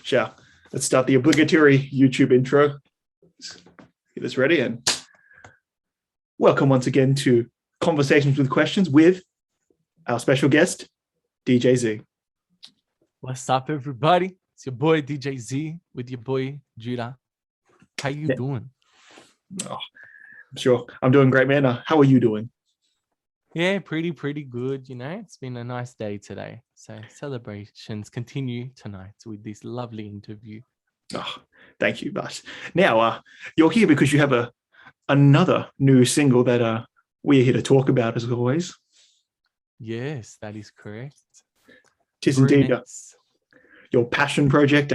Sure. Let's start the obligatory YouTube intro. Get this ready and welcome once again to Conversations with Questions with our special guest, DJ Z. What's up, everybody? It's your boy DJ Z with your boy Judah. How you doing? Oh, I'm sure I'm doing great, man. How are you doing? Yeah, pretty good. You know, it's been a nice day today. So celebrations continue tonight with this lovely interview. Oh, thank you. But now you're here because you have another new single that we're here to talk about, as always. Yes, that is correct. Tis indeed your passion project.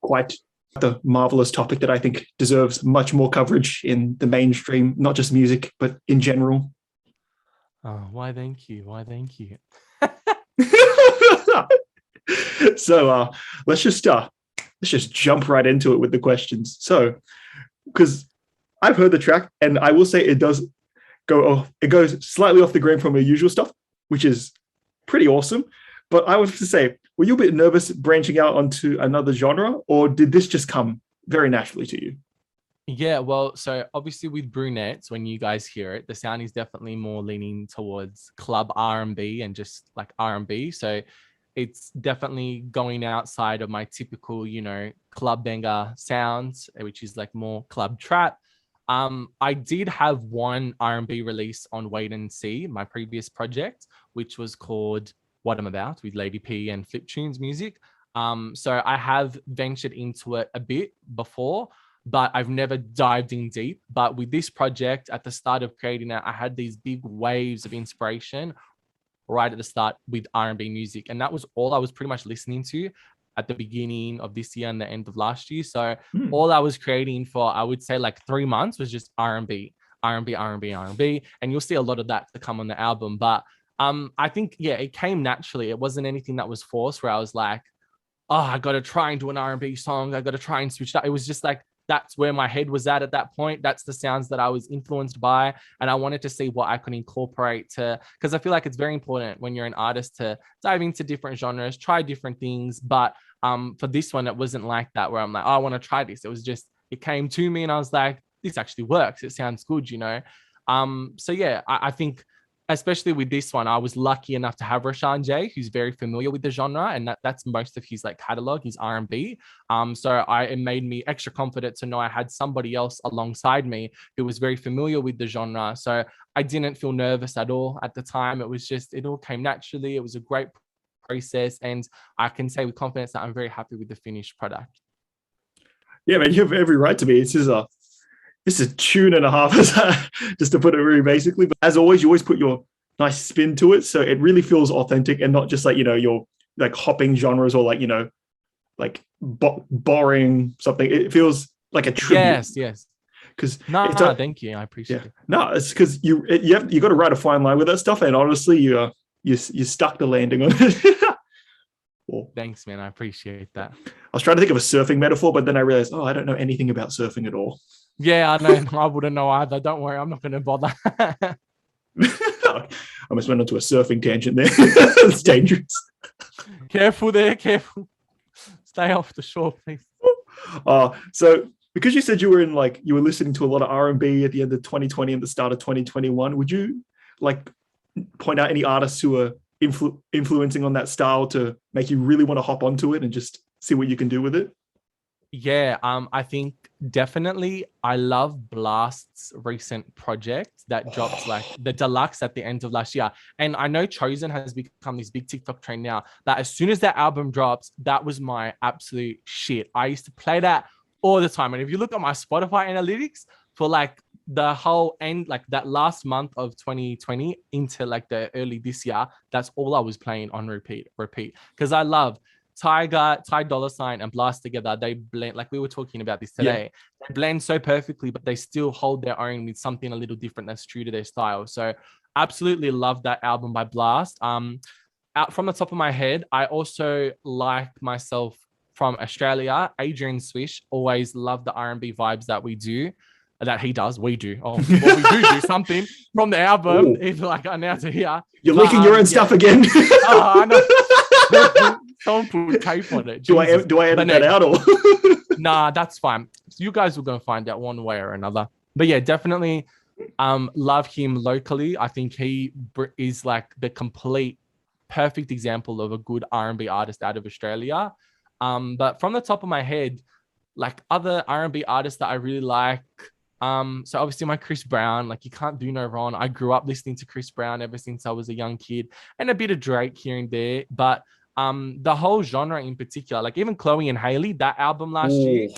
Quite the marvelous topic that I think deserves much more coverage in the mainstream, not just music, but in general. Oh, why thank you. So let's just jump right into it with the questions. So, because I've heard the track, and I will say it does it goes slightly off the grain from our usual stuff, which is pretty awesome. But I was to say, were you a bit nervous branching out onto another genre, or did this just come very naturally to you? Yeah, well, so obviously with Brunettes, when you guys hear it, the sound is definitely more leaning towards club R&B and just like R&B. So it's definitely going outside of my typical, club banger sounds, which is like more club trap. I did have one R&B release on Wait and See, my previous project, which was called What I'm About with Lady P and Flip Tunes music. So I have ventured into it a bit before, but I've never dived in deep. But with this project, at the start of creating it, I had these big waves of inspiration right at the start with R&B music. And that was all I was pretty much listening to at the beginning of this year and the end of last year. So all I was creating for, I would say like 3 months was just R&B. And you'll see a lot of that to come on the album. But I think, it came naturally. It wasn't anything that was forced where I was like, oh, I got to try and do an R&B song. I got to try and switch that. It was just like, that's where my head was at that point. That's the sounds that I was influenced by. And I wanted to see what I could incorporate because I feel like it's very important when you're an artist to dive into different genres, try different things. But for this one, it wasn't like that where I'm like, oh, I want to try this. It was just, it came to me and I was like, this actually works. It sounds good, So yeah, I think, especially with this one, I was lucky enough to have Rashon J, who's very familiar with the genre, and that's most of his catalog, his R&B. So it made me extra confident to know I had somebody else alongside me who was very familiar with the genre. So I didn't feel nervous at all at the time. It was just, it all came naturally. It was a great process, and I can say with confidence that I'm very happy with the finished product. Yeah, man, you have every right to be. This is a tune and a half, just to put it very basically. But as always, you always put your nice spin to it. So it really feels authentic and not just like, you're like hopping genres or borrowing something. It feels like a tribute. Yes. Because thank you. I appreciate it. No, it's because you got to ride a fine line with that stuff. And honestly, you stuck the landing on it. Well, thanks, man. I appreciate that. I was trying to think of a surfing metaphor, but then I realized, I don't know anything about surfing at all. Yeah, I know. I wouldn't know either. Don't worry. I'm not going to bother. I almost went onto a surfing tangent there. It's dangerous. Careful there. Careful. Stay off the shore, please. So because you said you were listening to a lot of R&B at the end of 2020 and the start of 2021, would you point out any artists who are influencing on that style to make you really want to hop onto it and just see what you can do with it? Yeah, I think definitely I love Blast's recent project that dropped the deluxe at the end of last year. And I know Chosen has become this big TikTok trend now that as soon as that album drops, that was my absolute shit. I used to play that all the time. And if you look at my Spotify analytics for the whole end, that last month of 2020 into the early this year, that's all I was playing on repeat. Because I love Ty Dolla $ign and Blast together. They blend, like we were talking about this today. Yeah. They blend so perfectly, but they still hold their own with something a little different that's true to their style. So absolutely love that album by Blast. Out from the top of my head, I also like myself from Australia, Adrian Swish. Always love the R&B vibes that we do. That he does, we do. Oh, well, we do something from the album. If I announce it here. You're leaking your own stuff again. I know. Someone put tape on it. Do I Jesus. edit that out or? Nah, that's fine. You guys will go find out one way or another. But yeah, definitely love him locally. I think he is like the complete perfect example of a good R&B artist out of Australia. But from the top of my head, like other R&B artists that I really like, so obviously my Chris Brown, like you can't do no wrong. I grew up listening to Chris Brown ever since I was a young kid, and a bit of Drake here and there. But the whole genre in particular, like even Chloe and Hailey, that album last year,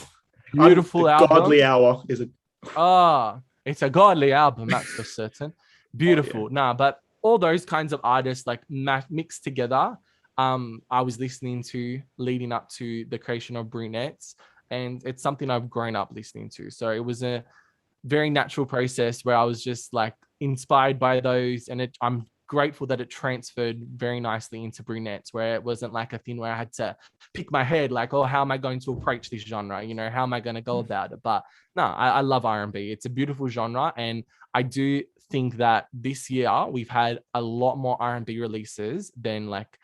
beautiful album. Godly Hour is it? Oh, it's a godly album, that's for certain. Beautiful. Oh, yeah. Nah, but all those kinds of artists like mixed together, I was listening to leading up to the creation of Brunettes, and it's something I've grown up listening to. So it was a very natural process where I was just like inspired by those, and I'm grateful that it transferred very nicely into Brunettes, where it wasn't like a thing where I had to pick my head like, oh, how am I going to approach this genre? You know, how am I going to go about it? But no, I love R&B. It's a beautiful genre, and I do think that this year we've had a lot more R&B releases than like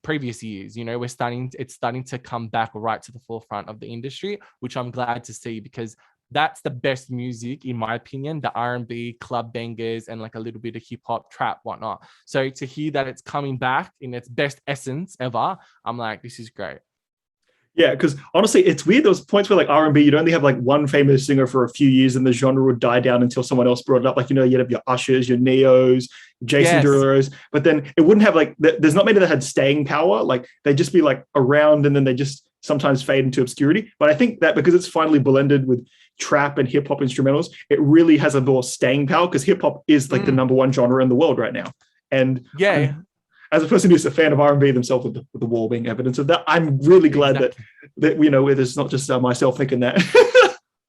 previous years. You know, it's starting to come back right to the forefront of the industry, which I'm glad to see, because that's the best music, in my opinion, the R&B, club bangers, and like a little bit of hip hop, trap, whatnot. So to hear that it's coming back in its best essence ever, I'm like, this is great. Yeah, because honestly, it's weird. Those points where like R&B, you'd only have like one famous singer for a few years, and the genre would die down until someone else brought it up. Like, you know, you'd have your Ushers, your Neos, Jason Derulo's, but then it wouldn't have like, there's not many that had staying power. Like they'd just be like around, and then they just sometimes fade into obscurity. But I think that because it's finally blended with trap and hip hop instrumentals, it really has a more staying power, because hip hop is like the number one genre in the world right now. And yeah, as a person who's a fan of R&B themselves, with the wall being evidence of that, I'm really glad that you know, it's not just myself thinking that.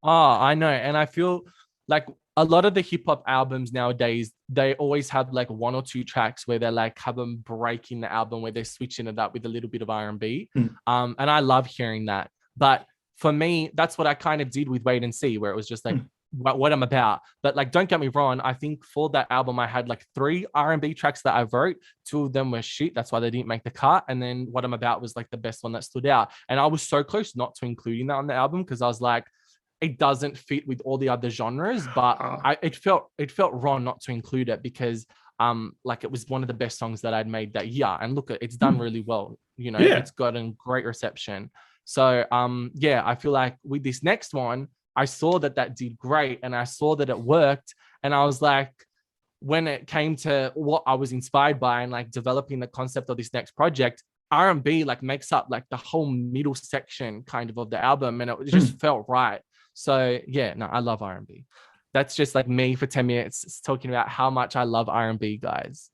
Oh, I know. And I feel like a lot of the hip hop albums nowadays, they always have like one or two tracks where they're like have them breaking the album, where they're switching it up with a little bit of R&B. And I love hearing that. But for me, that's what I kind of did with Wait and See, where it was just like what I'm about. But like, don't get me wrong, I think for that album, I had like 3 R&B tracks that I wrote. 2 of them were shit. That's why they didn't make the cut. And then What I'm About was like the best one that stood out. And I was so close not to including that on the album, because I was like, it doesn't fit with all the other genres. But it felt wrong not to include it, because like it was one of the best songs that I'd made that year. And look, it's done really well. You know, it's gotten great reception. So yeah, I feel like with this next one, I saw that did great, and I saw that it worked. And I was like, when it came to what I was inspired by and like developing the concept of this next project, R&B like makes up like the whole middle section kind of the album, and it just felt right. So yeah, no, I love R&B. That's just like me for 10 minutes talking about how much I love R&B, guys.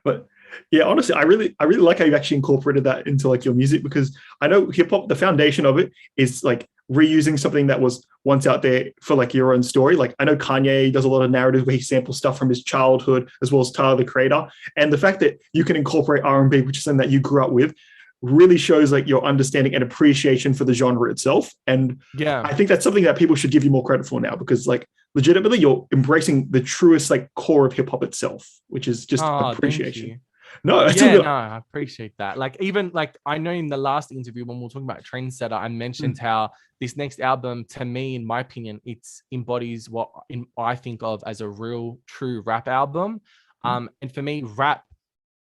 But yeah, honestly, I really like how you've actually incorporated that into like your music, because I know hip hop, the foundation of it is like reusing something that was once out there for like your own story. Like I know Kanye does a lot of narratives where he samples stuff from his childhood, as well as Tyler the Creator. And the fact that you can incorporate R&B, which is something that you grew up with, really shows like your understanding and appreciation for the genre itself. And yeah, I think that's something that people should give you more credit for now, because like legitimately you're embracing the truest like core of hip hop itself, which is just appreciation. No, I appreciate that. Like even like I know in the last interview when we were talking about Trendsetter, I mentioned how this next album, to me, in my opinion, it embodies what I think of as a real true rap album. And for me, rap,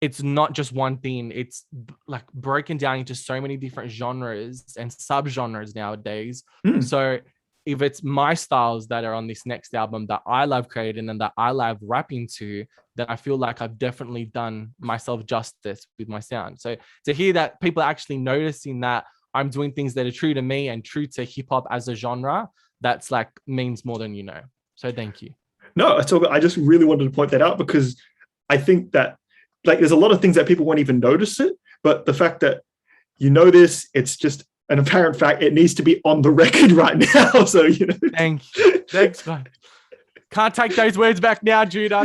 it's not just one thing. It's like broken down into so many different genres and subgenres nowadays. So if it's my styles that are on this next album that I love creating and that I love rapping to, then I feel like I've definitely done myself justice with my sound. So to hear that people are actually noticing that I'm doing things that are true to me and true to hip hop as a genre, that's like means more than you know. So thank you. No, it's all good. I just really wanted to point that out, because I think that like there's a lot of things that people won't even notice it, but the fact that you know this, it's just an apparent fact. It needs to be on the record right now. So, you know. Thanks, guys. Can't take those words back now, Judah.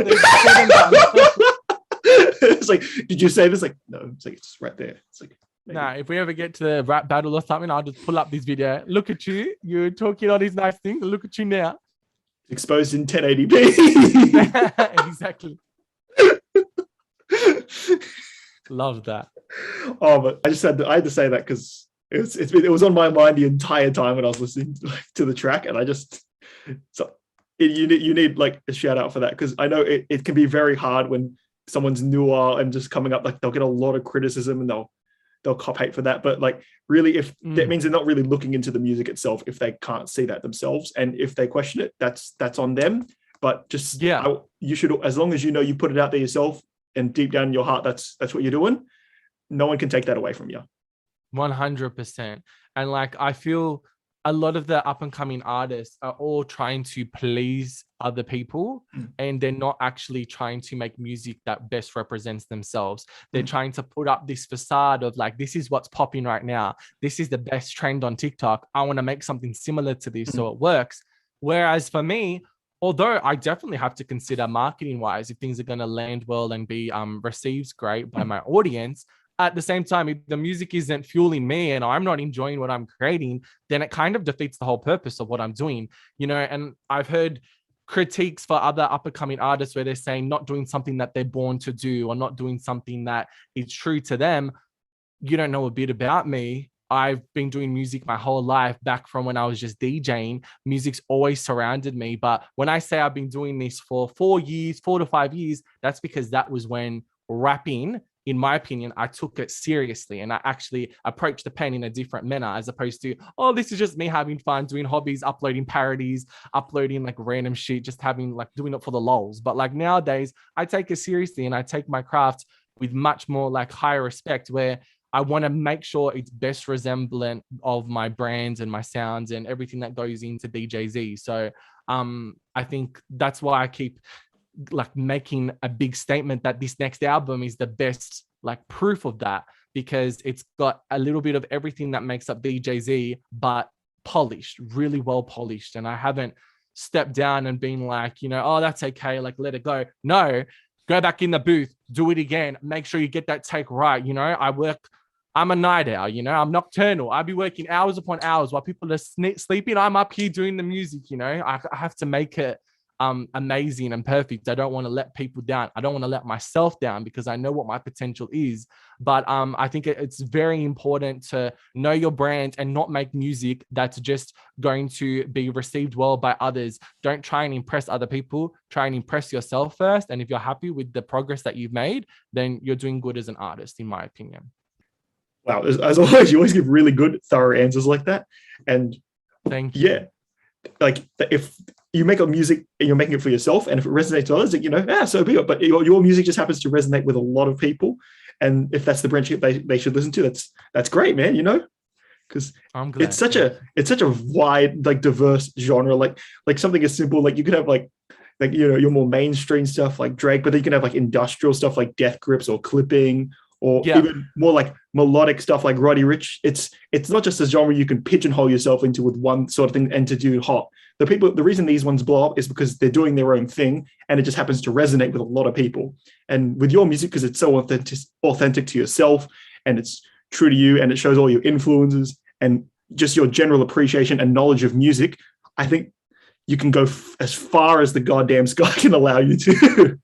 It's like, did you say this? Like, no, it's like, it's right there. It's like, nah, if we ever get to the rap battle or something, I'll just pull up this video. Look at you. You're talking all these nice things. Look at you now. Exposed in 1080p. Exactly. Love that. Oh, but I had to say that because it was on my mind the entire time when I was listening to the track, and I just so you need like a shout out for that, because I know it can be very hard when someone's newer and just coming up, like they'll get a lot of criticism and they'll cop hate for that. But like really, if that means they're not really looking into the music itself, if they can't see that themselves, and if they question it, that's on them. But just you should, as long as you know you put it out there yourself and deep down in your heart, that's what you're doing. No one can take that away from you. 100%. And like, I feel a lot of the up and coming artists are all trying to please other people, and they're not actually trying to make music that best represents themselves. They're trying to put up this facade of like, this is what's popping right now. This is the best trend on TikTok. I want to make something similar to this so it works. Whereas for me, although I definitely have to consider marketing wise, if things are going to land well and be received great by my audience, at the same time, if the music isn't fueling me and I'm not enjoying what I'm creating, then it kind of defeats the whole purpose of what I'm doing, you know. And I've heard critiques for other up and coming artists where they're saying not doing something that they're born to do, or not doing something that is true to them. You don't know a bit about me. I've been doing music my whole life, back from when I was just DJing. Music's always surrounded me. But when I say I've been doing this for 4 to 5 years, that's because that was when rapping, in my opinion, I took it seriously and I actually approached the pen in a different manner, as opposed to, oh, this is just me having fun, doing hobbies, uploading parodies, uploading like random shit, just having like doing it for the lols. But like nowadays, I take it seriously and I take my craft with much more like higher respect, where I want to make sure it's best resemblant of my brands and my sounds and everything that goes into DJZ. So I think that's why I keep like making a big statement that this next album is the best like proof of that, because it's got a little bit of everything that makes up DJZ, but polished, really well polished. And I haven't stepped down and been like, you know, oh, that's okay, like let it go. No, go back in the booth, do it again, make sure you get that take right. You know, I'm a night owl, you know, I'm nocturnal. I'll be working hours upon hours while people are sleeping. I'm up here doing the music, you know. I have to make it amazing and perfect. I don't want to let people down. I don't want to let myself down, because I know what my potential is. But I think it's very important to know your brand and not make music that's just going to be received well by others. Don't try and impress other people. Try and impress yourself first. And if you're happy with the progress that you've made, then you're doing good as an artist, in my opinion. Wow, as always, you always give really good, thorough answers like that. And thank you. Yeah, like if you make a music and you're making it for yourself, and if it resonates with others, you know, so be it. But your music just happens to resonate with a lot of people, and if that's the branch they should listen to, that's great, man. You know, because it's such a wide, like diverse genre. Like something as simple, like you could have like you know, your more mainstream stuff like Drake, but then you can have like industrial stuff like Death Grips or Clipping, or even more like melodic stuff like Roddy Ricch. It's not just a genre you can pigeonhole yourself into with one sort of thing and to do hot. The reason these ones blow up is because they're doing their own thing, and it just happens to resonate with a lot of people. And with your music, because it's so authentic to yourself, and it's true to you, and it shows all your influences and just your general appreciation and knowledge of music, I think you can go as far as the goddamn sky can allow you to.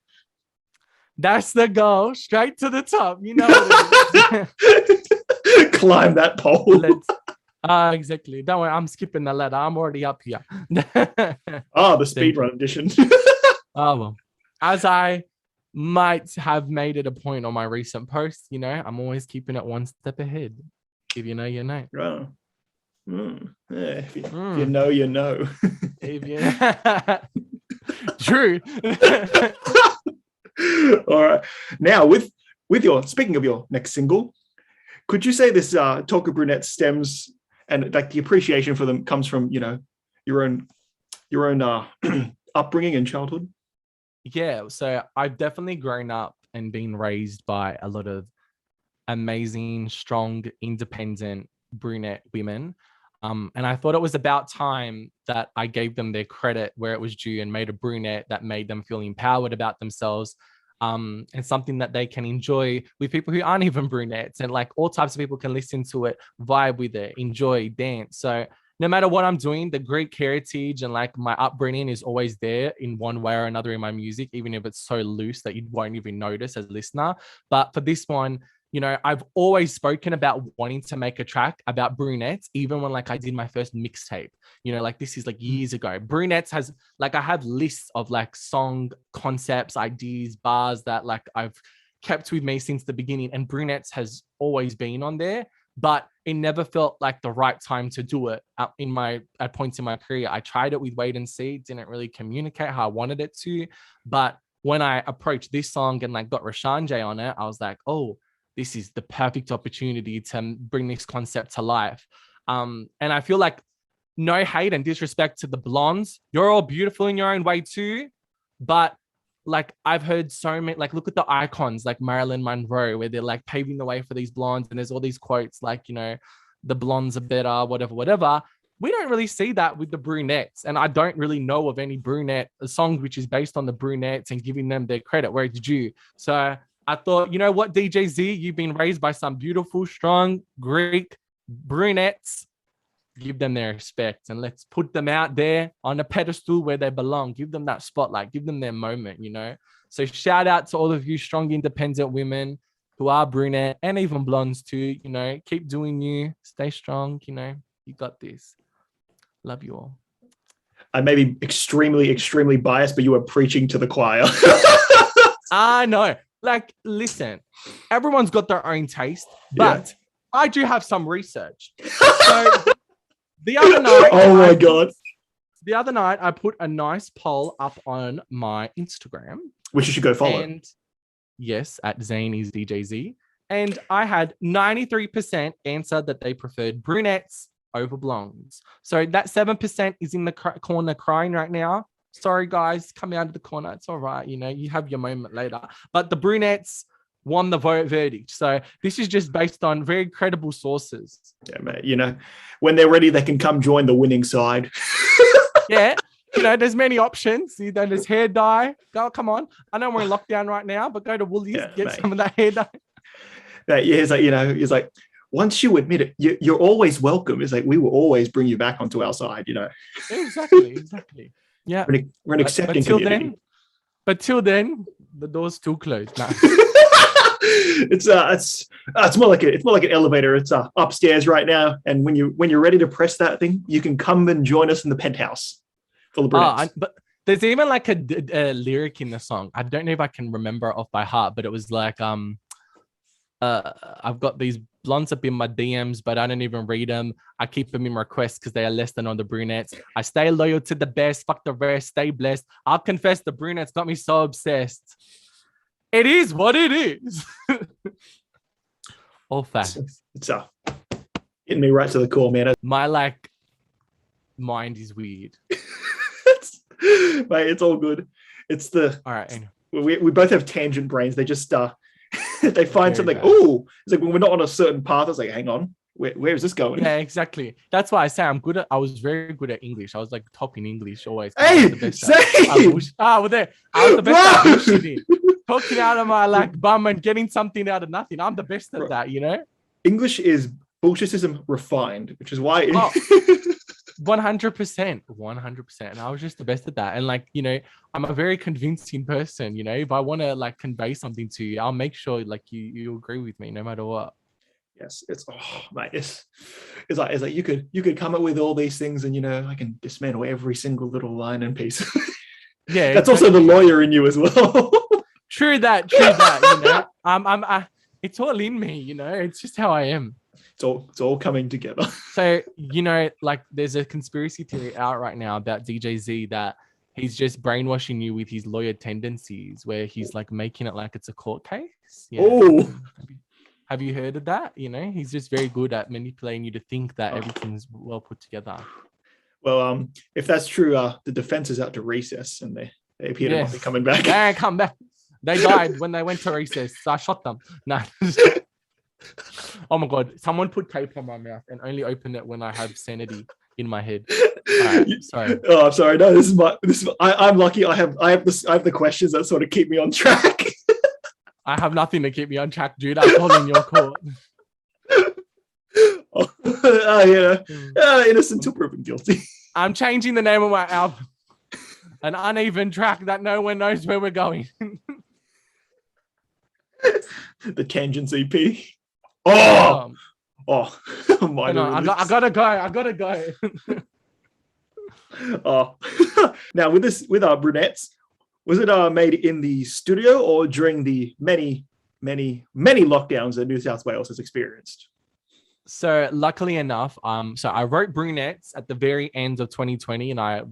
That's the goal, straight to the top. You know what it is. Climb that pole. Exactly. Don't worry, I'm skipping the ladder. I'm already up here. The speedrun edition. Oh, well. As I might have made it a point on my recent posts, you know, I'm always keeping it one step ahead. If you know, you know. Oh. Yeah, if you know, you know. True. All right. Now, with your, speaking of your next single, could you say this Talk of Brunettes stems, and like the appreciation for them comes from, you know, your own upbringing and childhood? Yeah. So I've definitely grown up and been raised by a lot of amazing, strong, independent brunette women. And I thought it was about time that I gave them their credit where it was due and made a brunette that made them feel empowered about themselves, and something that they can enjoy with people who aren't even brunettes, and like all types of people can listen to it, vibe with it, enjoy, dance. So no matter what I'm doing, the Greek heritage and like my upbringing is always there in one way or another in my music, even if it's so loose that you won't even notice as a listener. But for this one, you know, I've always spoken about wanting to make a track about brunettes, even when like I did my first mixtape, you know, like this is like years ago. Brunettes has like, I have lists of like song concepts, ideas, bars that like I've kept with me since the beginning. And brunettes has always been on there, but it never felt like the right time to do it at points in my career. I tried it with Wait and See, didn't really communicate how I wanted it to. But when I approached this song and like got Rashon J on it, I was like, oh, this is the perfect opportunity to bring this concept to life. And I feel like no hate and disrespect to the blondes. You're all beautiful in your own way too. But like I've heard so many, like look at the icons like Marilyn Monroe, where they're like paving the way for these blondes. And there's all these quotes like, you know, the blondes are better, whatever, whatever. We don't really see that with the brunettes. And I don't really know of any brunette song which is based on the brunettes and giving them their credit where it's due. So I thought, you know what, DJ Z, you've been raised by some beautiful, strong Greek brunettes. Give them their respect and let's put them out there on a pedestal where they belong. Give them that spotlight, give them their moment, you know? So shout out to all of you strong, independent women who are brunette and even blondes too, you know, keep doing you, stay strong, you know, you got this. Love you all. I may be extremely, extremely biased, but you are preaching to the choir. I know. Like, listen, everyone's got their own taste, but I do have some research. So the other night, oh my God. The other night, I put a nice poll up on my Instagram, which you should go follow. And yes, at Zane is DJZ. And I had 93% answer that they preferred brunettes over blondes. So that 7% is in the corner crying right now. Sorry, guys, come out of the corner. It's all right. You know, you have your moment later. But the brunettes won the verdict. So this is just based on very credible sources. Yeah, mate. You know, when they're ready, they can come join the winning side. Yeah. You know, there's many options. You know, there's hair dye. Go, come on. I know we're in lockdown right now, but go to Woolies, get some of that hair dye. Yeah, it's like, you know, it's like, once you admit it, you're always welcome. It's like, we will always bring you back onto our side, you know. Exactly. Yeah. We're an accepting community. But till then, the door's still closed. No. It's more like an elevator. It's upstairs right now, and when you're ready to press that thing, you can come and join us in the penthouse full of brunettes. But there's even like a lyric in the song. I don't know if I can remember off by heart, but it was like I've got these blondes up in my DMs, but I don't even read them. I keep them in requests because they are less than all the brunettes. I stay loyal to the best. Fuck the rest. Stay blessed. I'll confess the brunettes got me so obsessed. It is what it is. All facts. It's hitting me right to the core, man. My like mind is weird. Mate, it's all good. It's the all right. We both have tangent brains. They just they find something. Oh, it's like when we're not on a certain path. It's like, hang on, where is this going? Yeah, exactly. That's why I say I was very good at English. I was like top in English always. Hey, same. I was the best at bullshitting. Talking out of my like bum and getting something out of nothing. I'm the best at that, you know? English is bullshitism refined, which is why 100%. 100%. I was just the best at that. And like, you know, I'm a very convincing person, you know. If I want to like convey something to you, I'll make sure like you agree with me no matter what. Yes, mate, it's like you could come up with all these things and, you know, I can dismantle every single little line and piece. Yeah. That's also the lawyer in you as well. True that, you know. It's all in me, you know. It's just how I am. It's all coming together. So, you know, like there's a conspiracy theory out right now about DJ Z that he's just brainwashing you with his lawyer tendencies, where he's like making it like it's a court case. Yeah. Oh, have you heard of that? You know, he's just very good at manipulating you to think that everything's well put together. Well, if that's true, the defense is out to recess, and they appear to not be coming back. They come back. They died when they went to recess. So I shot them. No. Oh my God. Someone put tape on my mouth and only opened it when I have sanity in my head. All right, sorry. Oh, I'm sorry. No, I'm lucky. I have the questions that sort of keep me on track. I have nothing to keep me on track, dude. I'm calling your court. Innocent till proven guilty. I'm changing the name of my album. An uneven track that no one knows where we're going. the Tangents EP. Oh, oh, I gotta go. Oh, now with our Brunettes, was it made in the studio or during the many lockdowns that New South Wales has experienced? So luckily enough, so I wrote Brunettes at the very end of 2020, and I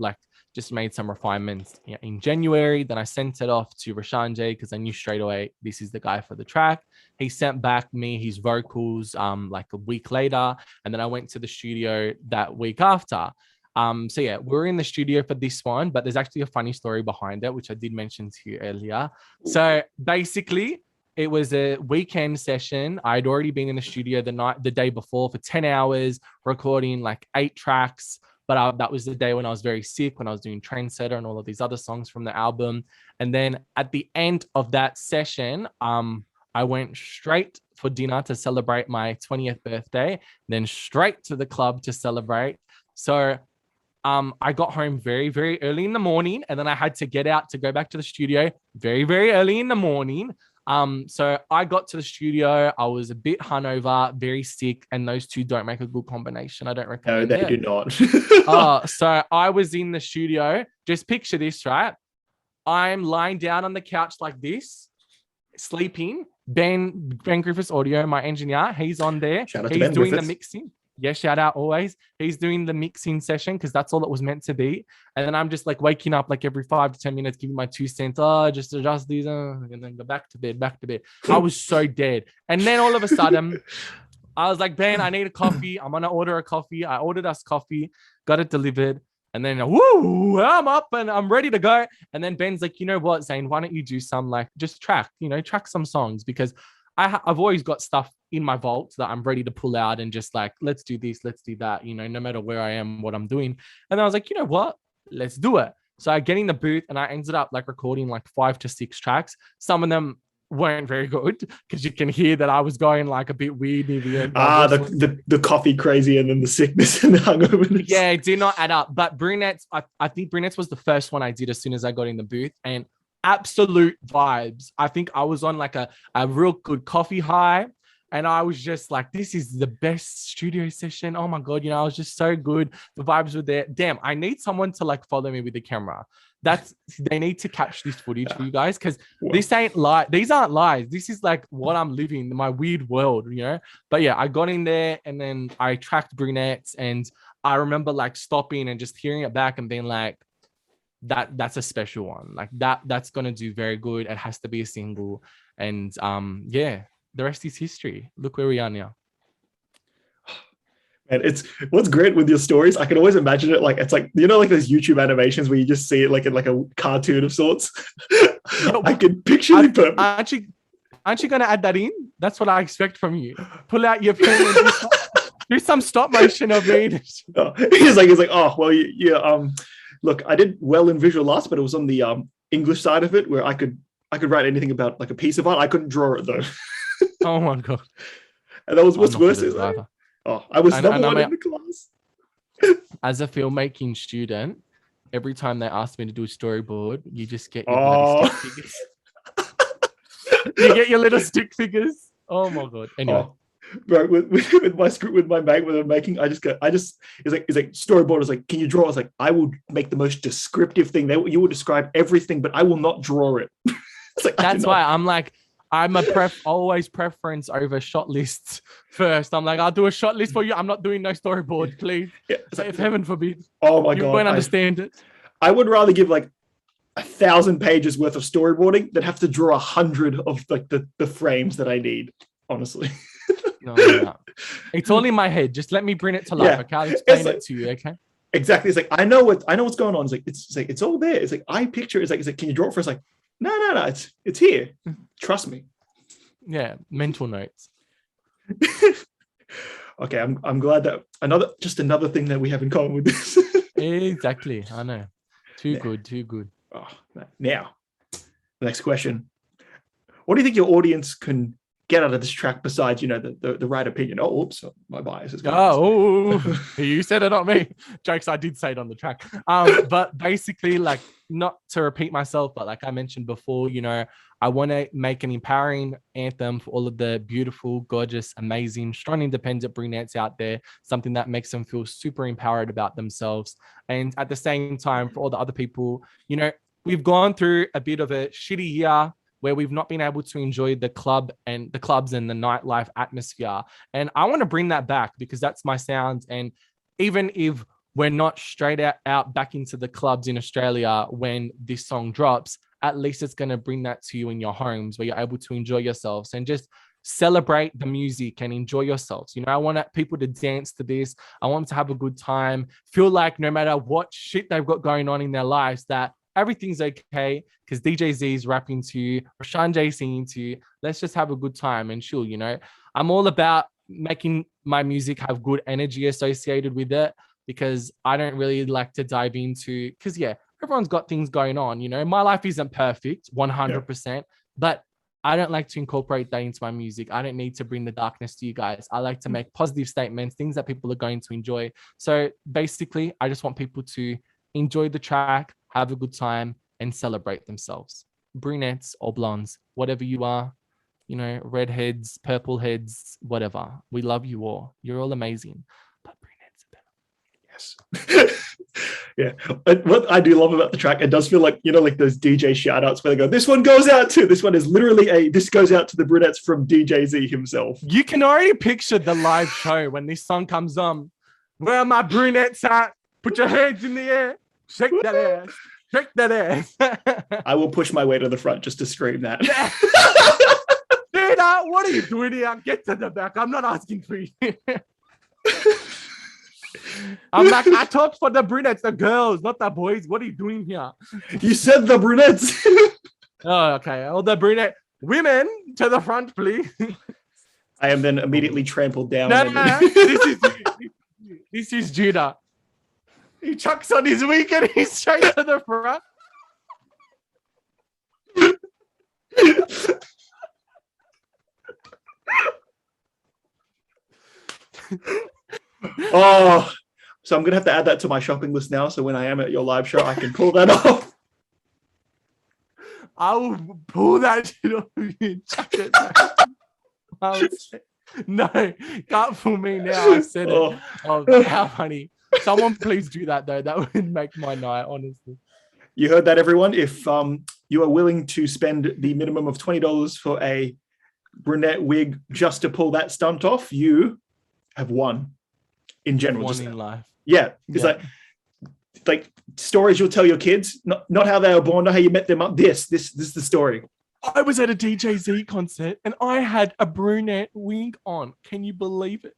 just made some refinements in January. Then I sent it off to Rashon because I knew straight away this is the guy for the track. He sent back me his vocals like a week later, and then I went to the studio that week after. So yeah, we're in the studio for this one, but there's actually a funny story behind it, which I did mention to you earlier. So basically, it was a weekend session. I'd already been in the studio the day before for 10 hours, recording like 8 tracks. But that was the day when I was very sick, when I was doing Trendsetter and all of these other songs from the album. And then at the end of that session, I went straight for dinner to celebrate my 20th birthday, then straight to the club to celebrate. So I got home very, very early in the morning, and then I had to get out to go back to the studio very, very early in the morning. So I got to the studio. I was a bit hungover, very sick, and those two don't make a good combination. I don't recommend it. No, they do not. So I was in the studio. Just picture this, right? I'm lying down on the couch like this, sleeping. Ben Griffiths Audio, my engineer, he's on there. Shout out to He's Ben doing Griffiths. the mixing. Yeah, shout out always. He's doing the mixing session because that's all it was meant to be. And then I'm just like waking up like every 5 to 10 minutes, giving my 2 cents. Oh, just adjust these, and then go back to bed. I was so dead. And then all of a sudden, I was like, Ben, I need a coffee. I'm gonna order a coffee. I ordered us coffee, got it delivered, and then I'm up and I'm ready to go. And then Ben's like, you know what, Zane, why don't you do some just track some songs, because I've always got stuff in my vault that I'm ready to pull out and just let's do this, let's do that, no matter where I am, what I'm doing. And then I was like, you know what, let's do it. So I get in the booth and I ended up recording 5 to 6 tracks. Some of them weren't very good because you can hear that I was going a bit weird. The coffee crazy and then the sickness and the hungoverness. Yeah, it did not add up. But Brunettes, I think Brunettes was the first one I did as soon as I got in the booth, and absolute vibes. I think I was on a real good coffee high, and I was just like, this is the best studio session. Oh my God, I was just so good. The vibes were there. Damn, I need someone to follow me with the camera. They need to catch this footage for you guys, because this ain't lie. These aren't lies. This is what I'm living, my weird world, But yeah, I got in there and then I tracked Brunettes, and I remember stopping and just hearing it back and being like, that's a special one. That's gonna do very good. It has to be a single. And yeah, the rest is history. Look where we are now. And it's what's great with your stories. I can always imagine it it's those YouTube animations where you just see it in a cartoon of sorts. I can picture the perfect. Aren't you gonna add that in? That's what I expect from you. Pull out your pen and do some stop motion of me. He's like, oh well, yeah. Look, I did well in visual arts, but it was on the English side of it where I could write anything about a piece of art. I couldn't draw it though. Oh my God. And that was what's worse is I was number one in the class. As a filmmaking student, every time they ask me to do a storyboard, you just get your bloody stick figures. You get your little stick figures. Oh my God. Anyway. Bro, with my script, with my mate, when I'm making, it's like storyboard is can you draw? I was like, I will make the most descriptive thing. You will describe everything, but I will not draw it. That's why I'm always preference over shot lists first. I'm like, I'll do a shot list for you. I'm not doing no storyboard, please. Yeah, if heaven forbid. Oh my God. You won't understand it. I would rather give 1,000 pages worth of storyboarding than have to draw 100 of the frames that I need, honestly. No. It's all in my head. Just let me bring it to life. Okay, I'll explain it to you. Okay. Exactly. It's I know what's going on. It's all there. It's I picture. It's can you draw it for us? No. It's here. Trust me. Yeah. Mental notes. Okay. I'm glad that another thing that we have in common with this. Exactly. I know. Too good. Oh, now, the next question. What do you think your audience can get out of this track besides, the right opinion? Oh, oops, my bias is going. Oh, you said it, not me. Jokes, I did say it on the track. But basically, like, not to repeat myself, but like I mentioned before, I want to make an empowering anthem for all of the beautiful, gorgeous, amazing, strong, independent brunettes out there, something that makes them feel super empowered about themselves. And at the same time, for all the other people, we've gone through a bit of a shitty year where we've not been able to enjoy the clubs and the nightlife atmosphere. And I want to bring that back because that's my sound. And even if we're not straight out back into the clubs in Australia when this song drops, at least it's going to bring that to you in your homes where you're able to enjoy yourselves and just celebrate the music and enjoy yourselves. I want people to dance to this. I want them to have a good time, feel like no matter what shit they've got going on in their lives, that everything's okay because DJ Z is rapping to you, Rashon J singing to you. Let's just have a good time and chill, I'm all about making my music have good energy associated with it because I don't really like to dive into, because everyone's got things going on, my life isn't perfect 100%, but I don't like to incorporate that into my music. I don't need to bring the darkness to you guys. I like to make positive statements, things that people are going to enjoy. So basically, I just want people to enjoy the track, have a good time, and celebrate themselves. Brunettes or blondes, whatever you are, redheads, purple heads, whatever. We love you all. You're all amazing. But brunettes are better. Yes. Yeah. What I do love about the track, it does feel like, like those DJ shout outs where they go, this one goes out to, this one is literally this goes out to the Brunettes from DJ Z himself. You can already picture the live show when this song comes on. Where are my brunettes at? Put your hands in the air. Shake that ass. Shake that ass. I will push my way to the front just to scream that. Dude, what are you doing here? Get to the back. I'm not asking for you. I'm like, I talk for the brunettes, the girls, not the boys. What are you doing here? You said the brunettes. Oh, okay. All the brunette women to the front, please. I am then immediately trampled down. No. This is Judah. He chucks on his wig and he's straight to the front. Oh, so I'm gonna have to add that to my shopping list now. So when I am at your live show, I can pull that off. I will pull that shit off you. Chuck it back. No, can't fool me now. I said it. Oh, how funny. Someone please do that though. That would make my night, honestly. You heard that, everyone. If you are willing to spend the minimum of $20 for a brunette wig just to pull that stunt off, you have won. In general, one in life. Yeah, it's like stories you'll tell your kids, not how they were born, not how you met them up. This is the story. I was at a DJ Z concert and I had a brunette wig on. Can you believe it?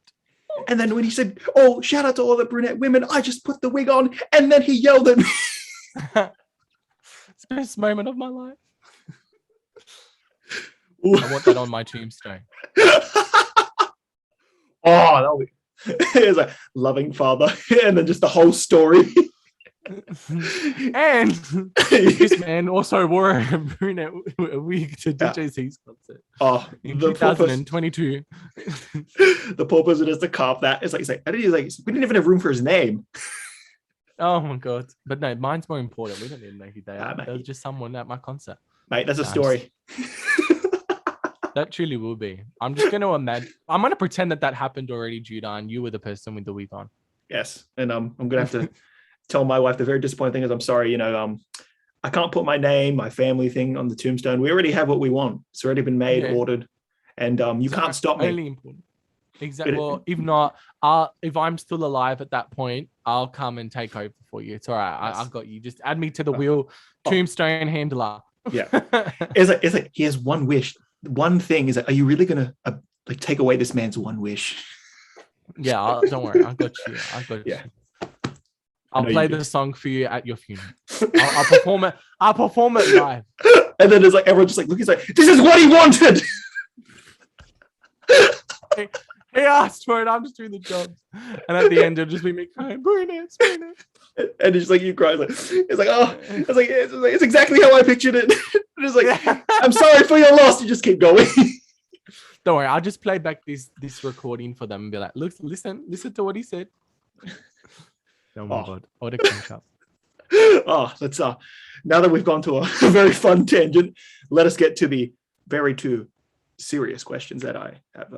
And then when he said, "Oh, shout out to all the brunette women," I just put the wig on, and then he yelled at me. It's the best moment of my life. I want that on my tombstone. Oh, that'll be. It was like loving father, and then just the whole story. And this man also wore a brunette wig to DJ Z's concert. Oh, in 2022. The poor person has to carve that. It's like we didn't even have room for his name. Oh my god! But no, mine's more important. We don't need to know who they are. There was just someone at my concert. Mate, that's a story. That truly will be. I'm just going to imagine. I'm going to pretend that happened already, Judah, and you were the person with the wig on. Yes, and I'm going to have to tell my wife the very disappointing thing is I'm sorry. I can't put my name, my family thing on the tombstone. We already have what we want. It's already been made, ordered, and you can't stop me. Only important. Exactly. Well, if not, if I'm still alive at that point, I'll come and take over for you. It's all right. I've got you. Just add me to the wheel. Tombstone handler. Yeah. It's like he has one wish. One thing is like, are you really gonna take away this man's one wish? Yeah, don't worry. I got you. Yeah. I'll play the song for you at your funeral. I'll perform it. I'll perform it live. And then there's like everyone just like looking like this is what he wanted. He asked for it. I'm just doing the job. And at the end, it'll just be me crying, Brunettes. And it's like you cry. It's like oh, it's exactly how I pictured it. And it's like I'm sorry for your loss. You just keep going. Don't worry, I'll just play back this recording for them and be like, look, listen to what he said. Oh my God, what a crank up. Let's now that we've gone to a very fun tangent, let us get to the very two serious questions that I have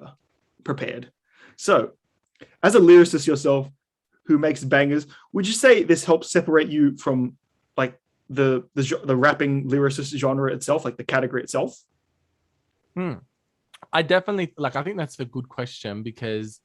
prepared. So, as a lyricist yourself who makes bangers, would you say this helps separate you from like the rapping lyricist genre itself, like the category itself? I definitely I think that's a good question because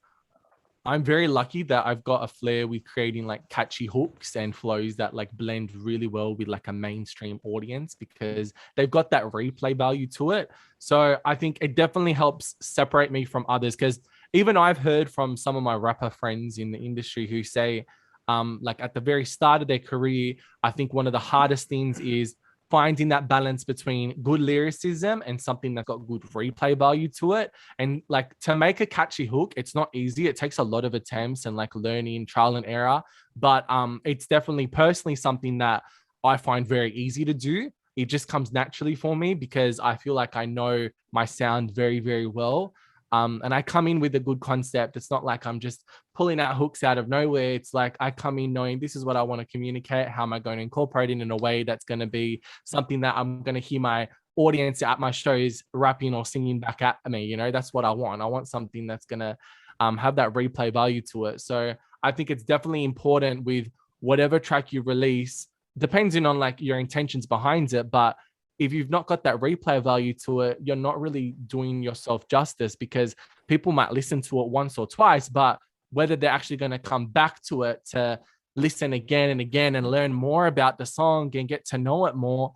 I'm very lucky that I've got a flair with creating like catchy hooks and flows that like blend really well with like a mainstream audience because they've got that replay value to it. So I think it definitely helps separate me from others because even I've heard from some of my rapper friends in the industry who say, like at the very start of their career, I think one of the hardest things is finding that balance between good lyricism and something that's got good replay value to it. And like to make a catchy hook, it's not easy. It takes a lot of attempts and like learning, trial and error. But it's definitely personally something that I find very easy to do. It just comes naturally for me because I feel like I know my sound very, very well. And I come in with a good concept. It's not like I'm just pulling out hooks out of nowhere. It's like I come in knowing this is what I want to communicate. How am I going to incorporate it in a way that's going to be something that I'm going to hear my audience at my shows rapping or singing back at me? You know, that's what I want. I want something that's going to have that replay value to it. So I think it's definitely important with whatever track you release, depending on like your intentions behind it. But if you've not got that replay value to it, you're not really doing yourself justice because people might listen to it once or twice, but whether they're actually going to come back to it to listen again and again and learn more about the song and get to know it more,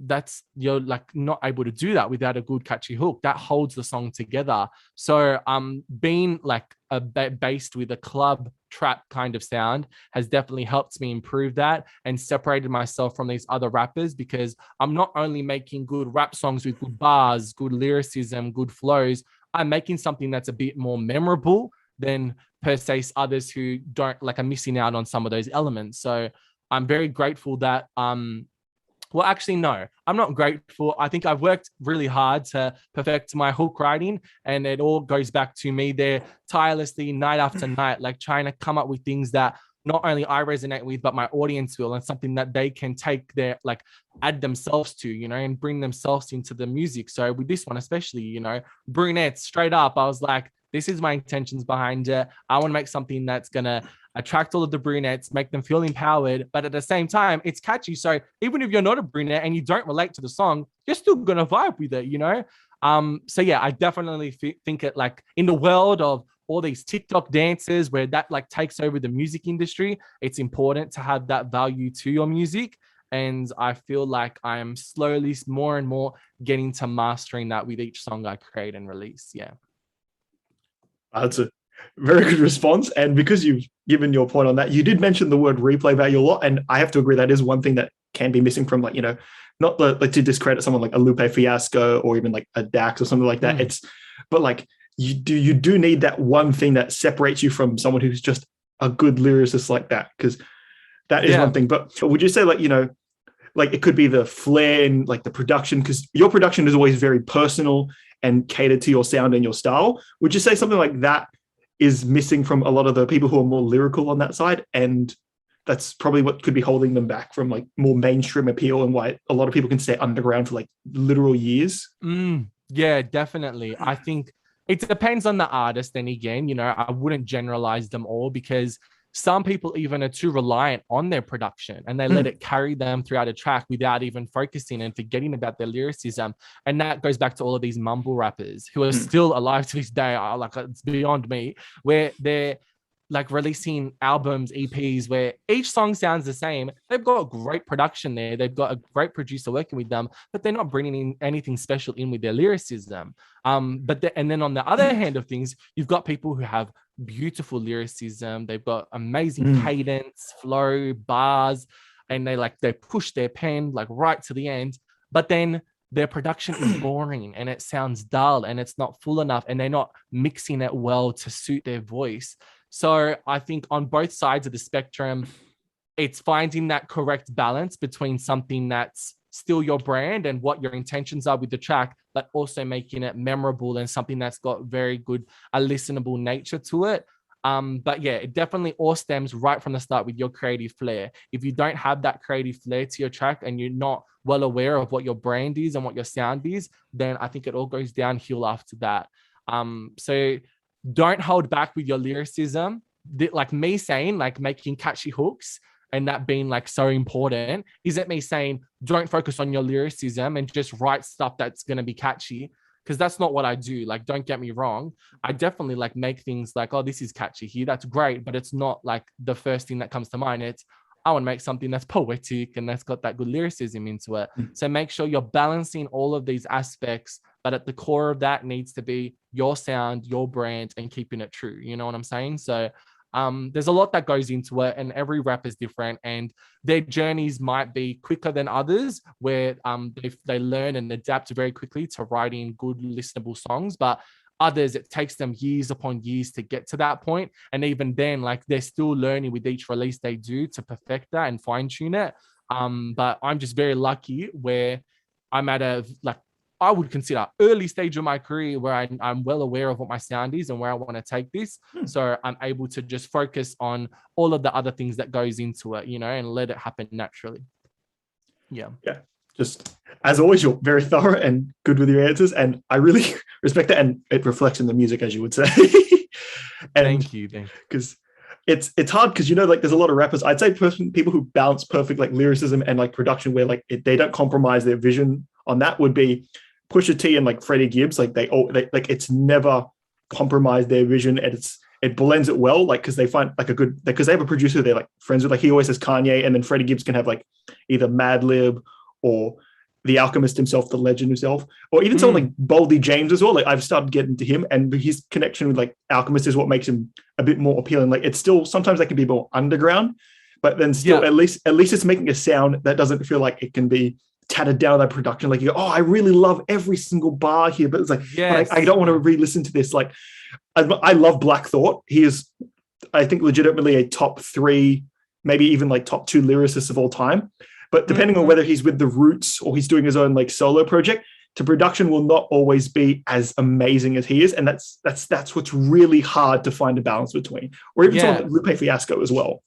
that's you're like not able to do that without a good catchy hook that holds the song together. So being like based with a club trap kind of sound has definitely helped me improve that and separated myself from these other rappers because I'm not only making good rap songs with good bars, good lyricism, good flows, I'm making something that's a bit more memorable than per se others who don't like are missing out on some of those elements. So I'm very grateful that well, actually, no, I'm not grateful. I think I've worked really hard to perfect my hook writing, and it all goes back to me there tirelessly, night after night, like trying to come up with things that not only I resonate with, but my audience will, and something that they can take their, like, add themselves to, you know, and bring themselves into the music. So with this one, especially, you know, Brunettes, straight up, I was like, this is my intentions behind it. I want to make something that's going to attract all of the brunettes, make them feel empowered, but at the same time, it's catchy. So even if you're not a brunette and you don't relate to the song, you're still going to vibe with it, you know? So yeah, I definitely think it, like, in the world of all these TikTok dances where that like takes over the music industry, it's important to have that value to your music. And I feel like I'm slowly more and more getting to mastering that with each song I create and release. Yeah. That's a very good response. And because you've given your point on that, you did mention the word replay value a lot. And I have to agree that is one thing that can be missing from, like, you know, not like to discredit someone like a Lupe Fiasco or even like a Dax or something like that. But like you do need that one thing that separates you from someone who's just a good lyricist like that, because that is one thing. But would you say, like, you know, like it could be the flair and like the production, because your production is always very personal and catered to your sound and your style. Would you say something like that is missing from a lot of the people who are more lyrical on that side? And that's probably what could be holding them back from like more mainstream appeal, and why a lot of people can stay underground for like literal years. Yeah, definitely. I think it depends on the artist. Then again, you know, I wouldn't generalize them all, because some people even are too reliant on their production and they let it carry them throughout a track without even focusing and forgetting about their lyricism. And that goes back to all of these mumble rappers who are still alive to this day. Like, it's beyond me, where they're like releasing albums, EPs, where each song sounds the same. They've got great production there. They've got a great producer working with them, but they're not bringing in anything special in with their lyricism. And then on the other hand of things, you've got people who have beautiful lyricism. They've got amazing cadence, flow, bars, and they push their pen like right to the end. But then their production is boring and it sounds dull and it's not full enough, and they're not mixing it well to suit their voice. So I think on both sides of the spectrum, it's finding that correct balance between something that's still your brand and what your intentions are with the track, but also making it memorable and something that's got very good, a listenable nature to it. But yeah, it definitely all stems right from the start with your creative flair. If you don't have that creative flair to your track and you're not well aware of what your brand is and what your sound is, then I think it all goes downhill after that. So don't hold back with your lyricism. Like me saying, like making catchy hooks and that being like so important isn't me saying don't focus on your lyricism and just write stuff that's going to be catchy, because that's not what I do. Like, don't get me wrong, I definitely like make things like, oh, this is catchy here, that's great, but it's not like the first thing that comes to mind. It's I want to make something that's poetic and that's got that good lyricism into it. So make sure you're balancing all of these aspects, but at the core of that needs to be your sound, your brand, and keeping it true. You know what I'm saying? So there's a lot that goes into it, and every rap is different, and their journeys might be quicker than others, where they learn and adapt very quickly to writing good listenable songs. But others, it takes them years upon years to get to that point, and even then, like they're still learning with each release they do to perfect that and fine tune it. But I'm just very lucky where I'm at a like I would consider early stage of my career where I'm well aware of what my sound is and where I want to take this. So I'm able to just focus on all of the other things that goes into it, you know, and let it happen naturally. Yeah. Just as always, you're very thorough and good with your answers, and I really respect that, and it reflects in the music, as you would say. And Thank you. Because it's hard, because, you know, like there's a lot of rappers, I'd say people who balance perfect like lyricism and like production where like they don't compromise their vision on that would be Pusha T and like Freddie Gibbs. Like they like it's never compromised their vision, and it blends it well, like because they find like a good, because they have a producer they're like friends with, like he always has Kanye, and then Freddie Gibbs can have like either Madlib or the Alchemist himself, the legend himself, or even someone like Boldy James as well. Like I've started getting to him, and his connection with like Alchemist is what makes him a bit more appealing. Like it's still sometimes that can be more underground, but then still at least it's making a sound that doesn't feel like it can be tattered down that production. Like you go, oh, I really love every single bar here, but it's like, I don't want to re-listen to this. Like I love Black Thought. He is, I think, legitimately a top 3, maybe even like top 2 lyricists of all time. But depending on whether he's with the Roots or he's doing his own like solo project, the production will not always be as amazing as he is, and that's what's really hard to find a balance between. Or even someone like Lupe Fiasco as well.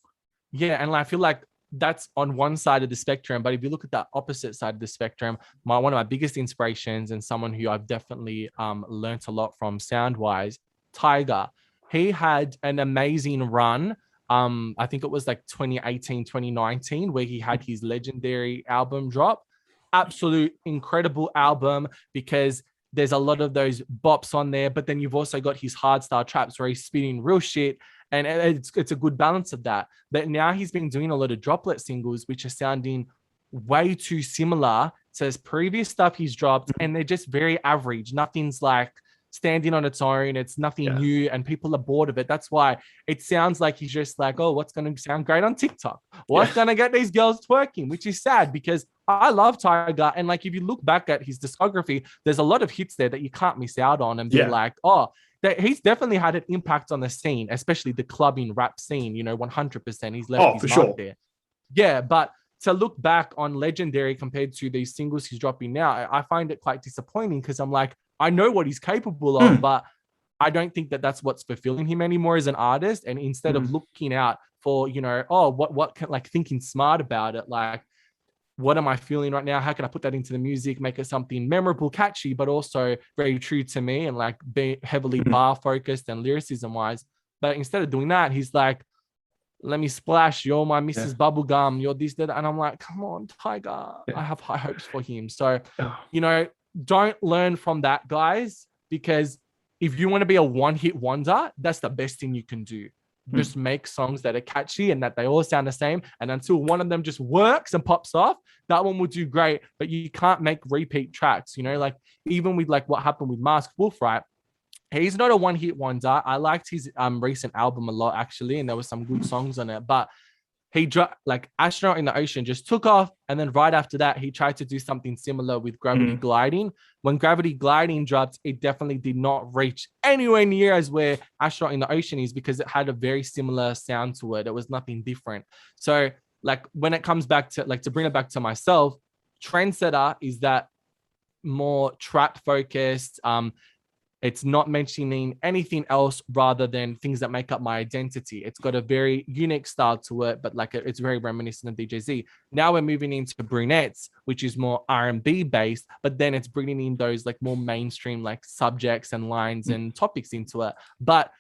Yeah, and I feel like that's on one side of the spectrum, but if you look at the opposite side of the spectrum, one of my biggest inspirations and someone who I've definitely learnt a lot from sound wise, Tyga. He had an amazing run. I think it was like 2018, 2019, where he had his legendary album drop. Absolute incredible album, because there's a lot of those bops on there, but then you've also got his hardstyle traps where he's spitting real shit, and it's a good balance of that. But now he's been doing a lot of droplet singles, which are sounding way too similar to his previous stuff he's dropped, and they're just very average. Nothing's like standing on its own. It's nothing new, and people are bored of it. That's why it sounds like he's just like, oh, what's going to sound great on TikTok? What's going to get these girls twerking? Which is sad, because I love Tyga. And like, if you look back at his discography, there's a lot of hits there that you can't miss out on and be like, oh, that he's definitely had an impact on the scene, especially the clubbing rap scene, you know, 100%. He's left his mark there. Yeah, but to look back on Legendary compared to these singles he's dropping now, I find it quite disappointing, because I'm like, I know what he's capable of, but I don't think that that's what's fulfilling him anymore as an artist. And instead of looking out for, you know, oh, what can, like, thinking smart about it, like, what am I feeling right now? How can I put that into the music, make it something memorable, catchy, but also very true to me, and like be heavily bar focused and lyricism wise. But instead of doing that, he's like, let me splash, you're my Mrs. Bubblegum, you're this, that. And I'm like, come on, Tyga. I have high hopes for him. So, you know, don't learn from that, guys, because if you want to be a one-hit wonder, that's the best thing you can do. Just make songs that are catchy and that they all sound the same. And until one of them just works and pops off, that one will do great. But you can't make repeat tracks, you know, like even with like what happened with Masked Wolf, right? He's not a one-hit wonder. I liked his recent album a lot, actually, and there were some good songs on it. But he dropped like Astronaut in the Ocean, just took off, and then right after that, he tried to do something similar with Gravity Gliding. When Gravity Gliding dropped, it definitely did not reach anywhere near as where Astronaut in the Ocean is, because it had a very similar sound to it. It was nothing different. So like when it comes back to like, to bring it back to myself, Trendsetter is that more trap focused. It's not mentioning anything else rather than things that make up my identity. It's got a very unique style to it, but like it's very reminiscent of DJZ. Now we're moving into Brunettes, which is more R&B based, but then it's bringing in those like more mainstream like subjects and lines and topics into it. But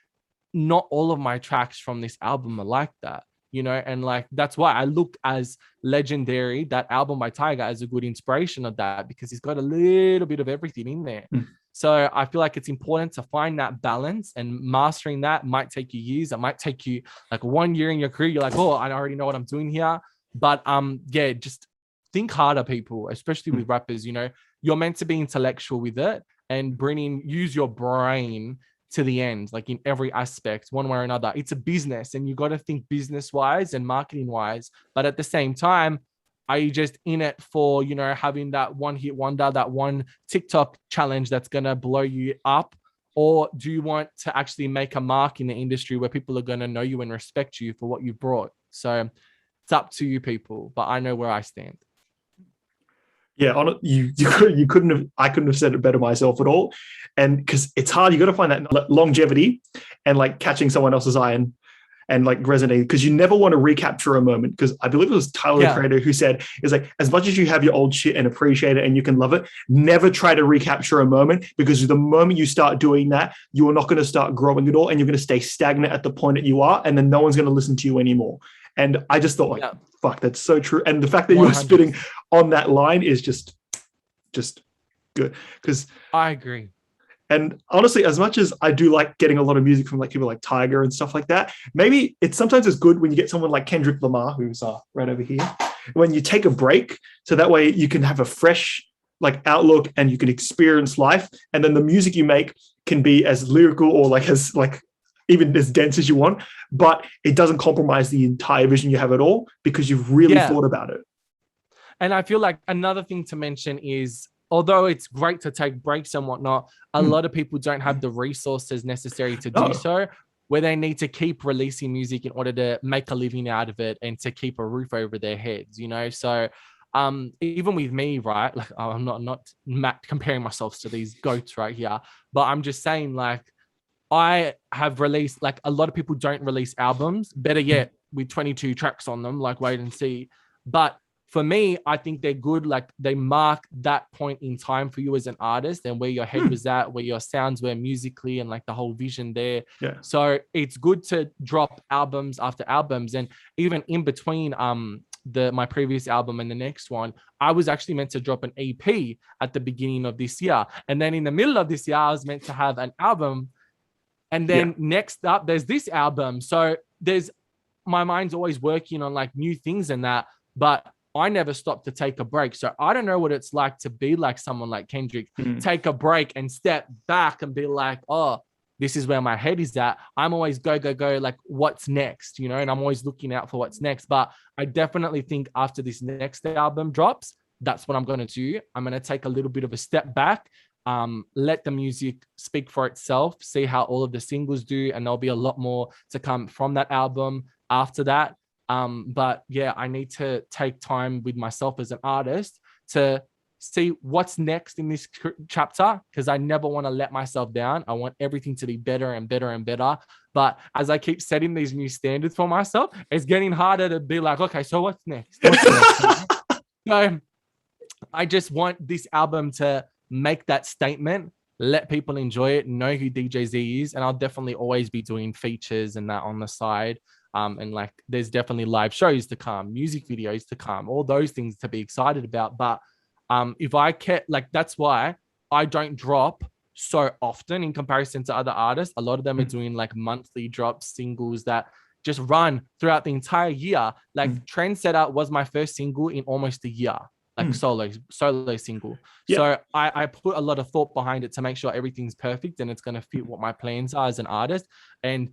not all of my tracks from this album are like that, you know, and like that's why I look as Legendary, that album by Tiger, as a good inspiration of that, because he's got a little bit of everything in there. So I feel like it's important to find that balance, and mastering that might take you years. It might take you like 1 year in your career. You're like, oh, I already know what I'm doing here. But yeah, just think harder, people, especially with rappers. You know, you're meant to be intellectual with it and use your brain to the end, like in every aspect, one way or another. It's a business, and you got to think business wise and marketing wise. But at the same time, are you just in it for, you know, having that one hit wonder, that one TikTok challenge that's going to blow you up? Or do you want to actually make a mark in the industry where people are going to know you and respect you for what you brought? So it's up to you, people, but I know where I stand. Yeah, you couldn't have. I couldn't have said it better myself at all, and because it's hard, you got to find that longevity and like catching someone else's eye and like resonating, because you never want to recapture a moment. Because I believe it was Tyler the Creator who said, "Is like, as much as you have your old shit and appreciate it and you can love it, never try to recapture a moment, because the moment you start doing that, you are not going to start growing at all, and you're going to stay stagnant at the point that you are, and then no one's going to listen to you anymore." And I just thought, like, fuck, that's so true. And the fact that you're spitting on that line is just good. Because I agree. And honestly, as much as I do like getting a lot of music from like people like Tiger and stuff like that, maybe sometimes it's good when you get someone like Kendrick Lamar, who's right over here, when you take a break, so that way you can have a fresh like outlook and you can experience life, and then the music you make can be as lyrical or like as like even as dense as you want, but it doesn't compromise the entire vision you have at all, because you've really thought about it. And I feel like another thing to mention is, although it's great to take breaks and whatnot, a lot of people don't have the resources necessary to do so, where they need to keep releasing music in order to make a living out of it and to keep a roof over their heads, you know? So even with me, right? Like, I'm not comparing myself to these goats right here, but I'm just saying, like, I have released, like, a lot of people don't release albums, better yet, with 22 tracks on them, like Wait and See. But for me, I think they're good. Like, they mark that point in time for you as an artist and where your head was at, where your sounds were musically, and like the whole vision there. Yeah. So it's good to drop albums after albums. And even in between my previous album and the next one, I was actually meant to drop an EP at the beginning of this year. And then in the middle of this year, I was meant to have an album. And then next up, there's this album. So my mind's always working on like new things and that, but I never stopped to take a break. So I don't know what it's like to be like someone like Kendrick, take a break and step back and be like, oh, this is where my head is at. I'm always go, like, what's next, you know, and I'm always looking out for what's next. But I definitely think after this next album drops, that's what I'm going to do. I'm going to take a little bit of a step back, let the music speak for itself, see how all of the singles do, and there'll be a lot more to come from that album after that. But yeah, I need to take time with myself as an artist to see what's next in this chapter, because I never want to let myself down. I want everything to be better and better and better. But as I keep setting these new standards for myself, it's getting harder to be like, okay, so what's next? So I just want this album to make that statement, let people enjoy it, know who DJ Z is. And I'll definitely always be doing features and that on the side. And like, there's definitely live shows to come, music videos to come, all those things to be excited about. But if I kept, like, that's why I don't drop so often in comparison to other artists. A lot of them are doing like monthly drops, singles that just run throughout the entire year. Like Trendsetter was my first single in almost a year, like solo single. Yeah. So I put a lot of thought behind it to make sure everything's perfect and it's going to fit what my plans are as an artist. And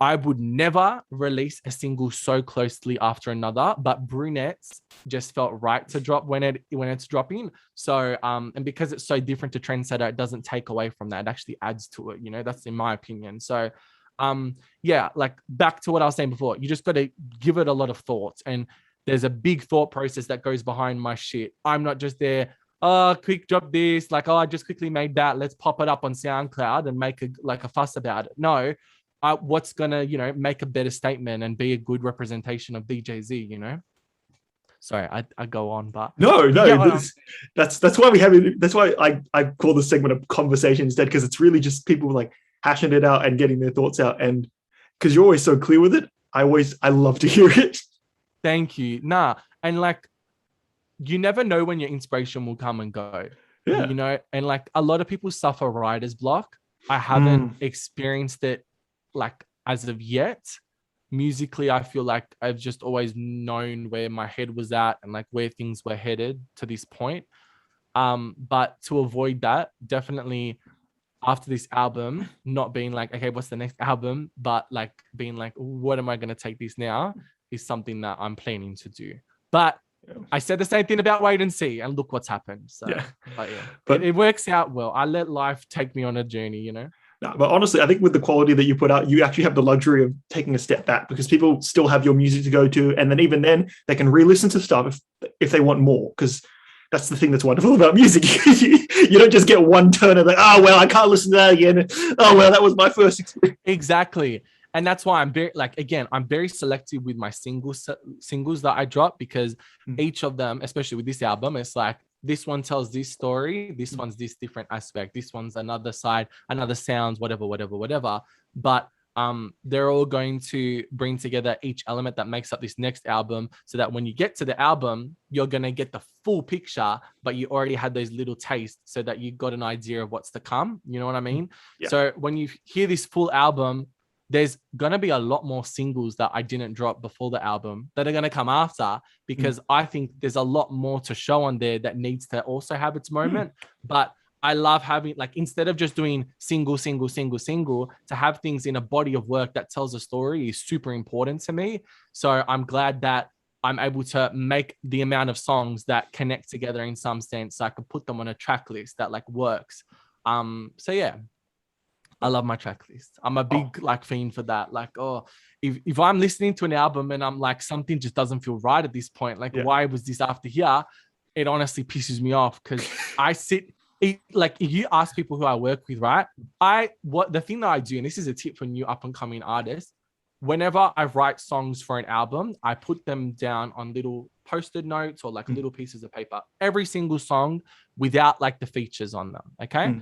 I would never release a single so closely after another, but Brunettes just felt right to drop when it's dropping. So, and because it's so different to Trendsetter, it doesn't take away from that. It actually adds to it, you know, that's in my opinion. So, yeah, like back to what I was saying before, you just got to give it a lot of thought. And There's a big thought process that goes behind my shit. I'm not just there, quick drop this, like, I just quickly made that. Let's pop it up on SoundCloud and make a fuss about it. No, what's gonna, make a better statement and be a good representation of DJZ, Sorry, I go on, but no, that's why we have it. That's why I call this segment a conversation instead, because it's really just people like hashing it out and getting their thoughts out. And because you're always so clear with it, I love to hear it. Thank you. And like, you never know when your inspiration will come and go. Yeah. And like a lot of people suffer writer's block. I haven't experienced it like as of yet. Musically, I feel like I've just always known where my head was at and like where things were headed to this point. But to avoid that, definitely after this album, not being like, okay, what's the next album? But like being like, what am I going to take this now? Is something that I'm planning to do. But I said the same thing about Wait and See, and look what's happened. So, but it works out well. I let life take me on a journey, No, but honestly, I think with the quality that you put out, you actually have the luxury of taking a step back, because people still have your music to go to. And then even then they can re-listen to stuff if they want more, because that's the thing that's wonderful about music. You don't just get one turn of like, oh, well, I can't listen to that again. Oh, well, that was my first experience. Exactly. And that's why I'm very selective with my singles that I drop, because each of them, especially with this album, it's like, this one tells this story, this one's this different aspect, this one's another side, another sounds, whatever. But they're all going to bring together each element that makes up this next album, so that when you get to the album, you're going to get the full picture, but you already had those little tastes so that you got an idea of what's to come. You know what I mean? Yeah. So when you hear this full album, there's going to be a lot more singles that I didn't drop before the album that are going to come after, because I think there's a lot more to show on there that needs to also have its moment. But I love having, like, instead of just doing single, to have things in a body of work that tells a story is super important to me. So I'm glad that I'm able to make the amount of songs that connect together in some sense, so I can put them on a track list that like works. So yeah. I love my track list. I'm a big like fiend for that. Like, if I'm listening to an album and I'm like, something just doesn't feel right at this point, like, why was this after here? It honestly pisses me off, because like, if you ask people who I work with, right? The thing that I do, and this is a tip for new up and coming artists, whenever I write songs for an album, I put them down on little post-it notes or like little pieces of paper, every single song without like the features on them. Okay.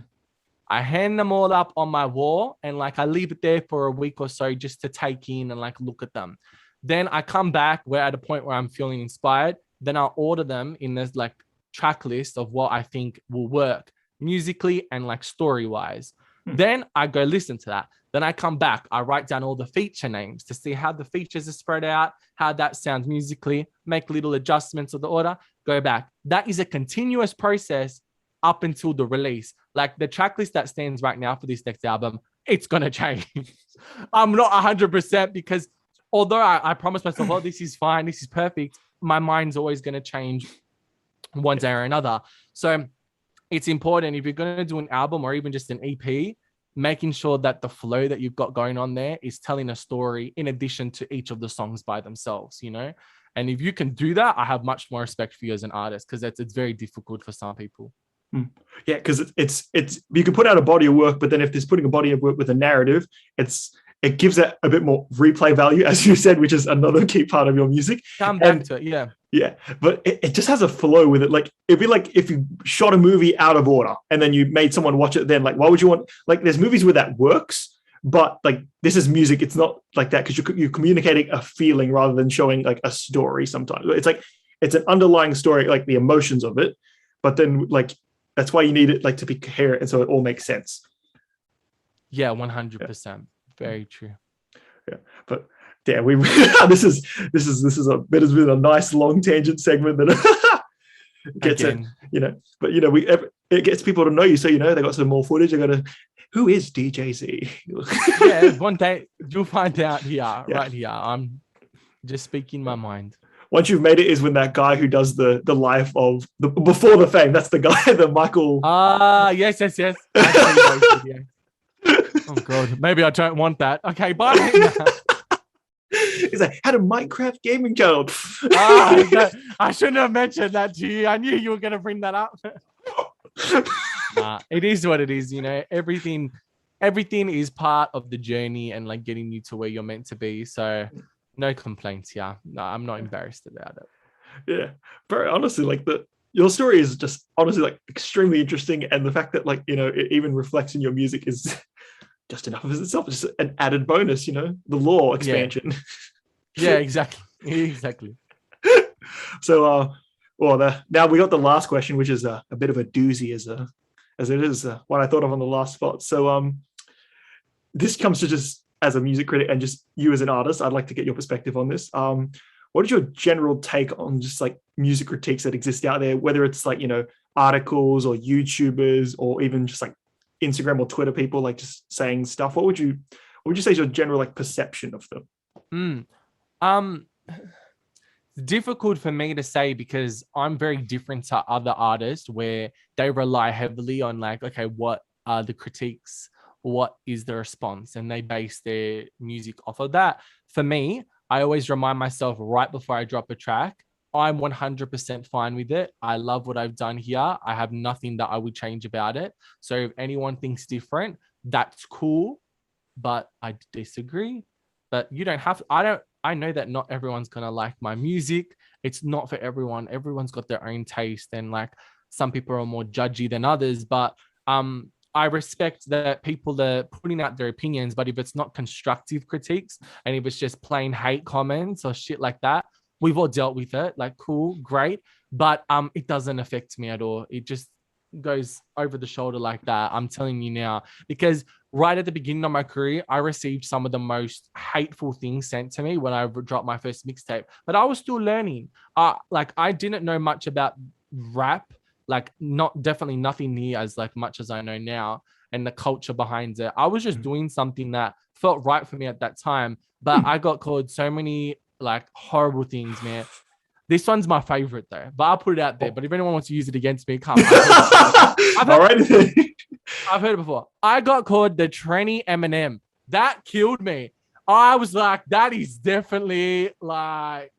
I hang them all up on my wall, and like I leave it there for a week or so just to take in and like look at them. Then I come back, we're at a point where I'm feeling inspired. Then I'll order them in this like track list of what I think will work musically and like story wise. Then I go listen to that. Then I come back, I write down all the feature names to see how the features are spread out, how that sounds musically, make little adjustments of the order, go back. That is a continuous process up until the release. Like the track list that stands right now for this next album, it's going to change. I'm not 100%, because although I promised myself, oh, this is fine, this is perfect, my mind's always going to change one day or another. So it's important, if you're going to do an album or even just an EP, making sure that the flow that you've got going on there is telling a story in addition to each of the songs by themselves, And if you can do that, I have much more respect for you as an artist, because it's very difficult for some people. Yeah, because it's you can put out a body of work, but then if there's putting a body of work with a narrative, it gives it a bit more replay value, as you said, which is another key part of your music. Come back to it, yeah. But it just has a flow with it. Like it'd be like if you shot a movie out of order and then you made someone watch it. Then like, why would you want? Like, there's movies where that works, but like this is music. It's not like that, because you're communicating a feeling rather than showing like a story. Sometimes it's like it's an underlying story, like the emotions of it, but then like. That's why you need it like to be coherent, and so it all makes sense. Yeah, 100%. Very true. Yeah, but yeah, we this is has been a nice long tangent segment that gets it, But it gets people to know you, so they got some more footage. They got to, who is DJZ? Yeah, one day you'll find out here, right here. I'm just speaking my mind. Once you've made it is when that guy who does the life of the before the fame, that's the guy, the Michael. Yes. Oh God, maybe I don't want that. Okay, bye. He's like, had a Minecraft gaming channel. I shouldn't have mentioned that to you. I knew you were gonna bring that up. It is what it is, you know. Everything is part of the journey and like getting you to where you're meant to be. So no complaints here. No, I'm not embarrassed about it. Yeah, but honestly, like your story is just honestly like extremely interesting, and the fact that like it even reflects in your music is just enough of itself. It's just an added bonus, the lore expansion. Yeah, exactly. So, now we got the last question, which is a bit of a doozy as it is what I thought of on the last spot. So, this comes to just as a music critic and just you as an artist. I'd like to get your perspective on this. What is your general take on just like music critiques that exist out there, whether it's like, articles or YouTubers or even just like Instagram or Twitter people like just saying stuff? What would you say is your general like perception of them? Difficult for me to say because I'm very different to other artists where they rely heavily on like, okay, what are the critiques? What is the response? And they base their music off of that. For me, I always remind myself right before I drop a track, I'm 100% fine with it. I love what I've done here. I have nothing that I would change about it. So if anyone thinks different, that's cool, but I disagree. But you don't have to, I know that not everyone's going to like my music. It's not for everyone. Everyone's got their own taste, and like some people are more judgy than others, but I respect that people are putting out their opinions, but if it's not constructive critiques and if it's just plain hate comments or shit like that, we've all dealt with it. Like, cool, great. But it doesn't affect me at all. It just goes over the shoulder like that. I'm telling you now, because right at the beginning of my career, I received some of the most hateful things sent to me when I dropped my first mixtape, but I was still learning. Like I didn't know much about rap, like definitely nothing near as like much as I know now and the culture behind it. I was just doing something that felt right for me at that time, but I got called so many like horrible things, man. This one's my favorite though, but I'll put it out there. But if anyone wants to use it against me, come. I've heard it before. I got called the tranny Eminem. That killed me. I was like, that is definitely like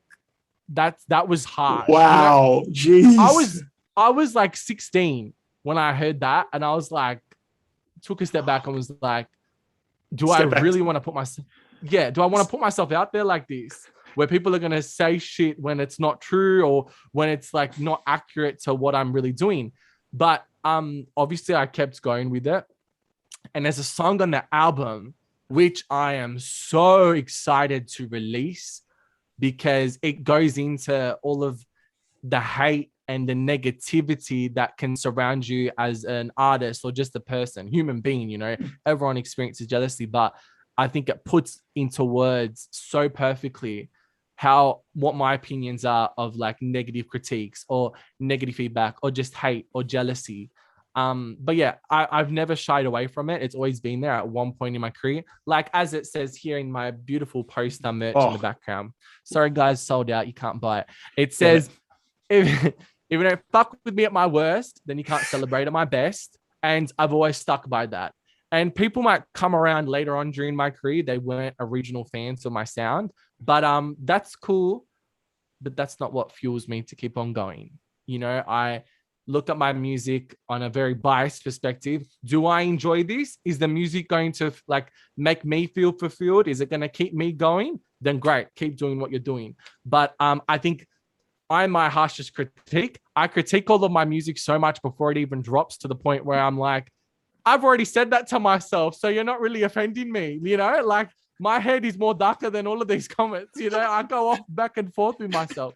that was hard. Wow, jeez. I was like 16 when I heard that, and I was like, took a step back and was like, do I really want to put myself? Yeah, do I want to put myself out there like this, where people are gonna say shit when it's not true or when it's like not accurate to what I'm really doing? But obviously I kept going with it, and there's a song on the album which I am so excited to release because it goes into all of the hate and the negativity that can surround you as an artist or just a person, human being. Everyone experiences jealousy, but I think it puts into words so perfectly what my opinions are of like negative critiques or negative feedback or just hate or jealousy. But yeah, I've never shied away from it. It's always been there at one point in my career. Like as it says here in my beautiful poster merch in the background. Sorry guys, sold out. You can't buy it. It says, if you don't fuck with me at my worst, then you can't celebrate at my best. And I've always stuck by that. And people might come around later on during my career. They weren't original fans of my sound, but that's cool. But that's not what fuels me to keep on going. I look at my music on a very biased perspective. Do I enjoy this? Is the music going to like make me feel fulfilled? Is it going to keep me going? Then great, keep doing what you're doing. But I think I'm my harshest critique. I critique all of my music so much before it even drops, to the point where I'm like, I've already said that to myself, so you're not really offending me, like my head is more darker than all of these comments, I go off back and forth with myself.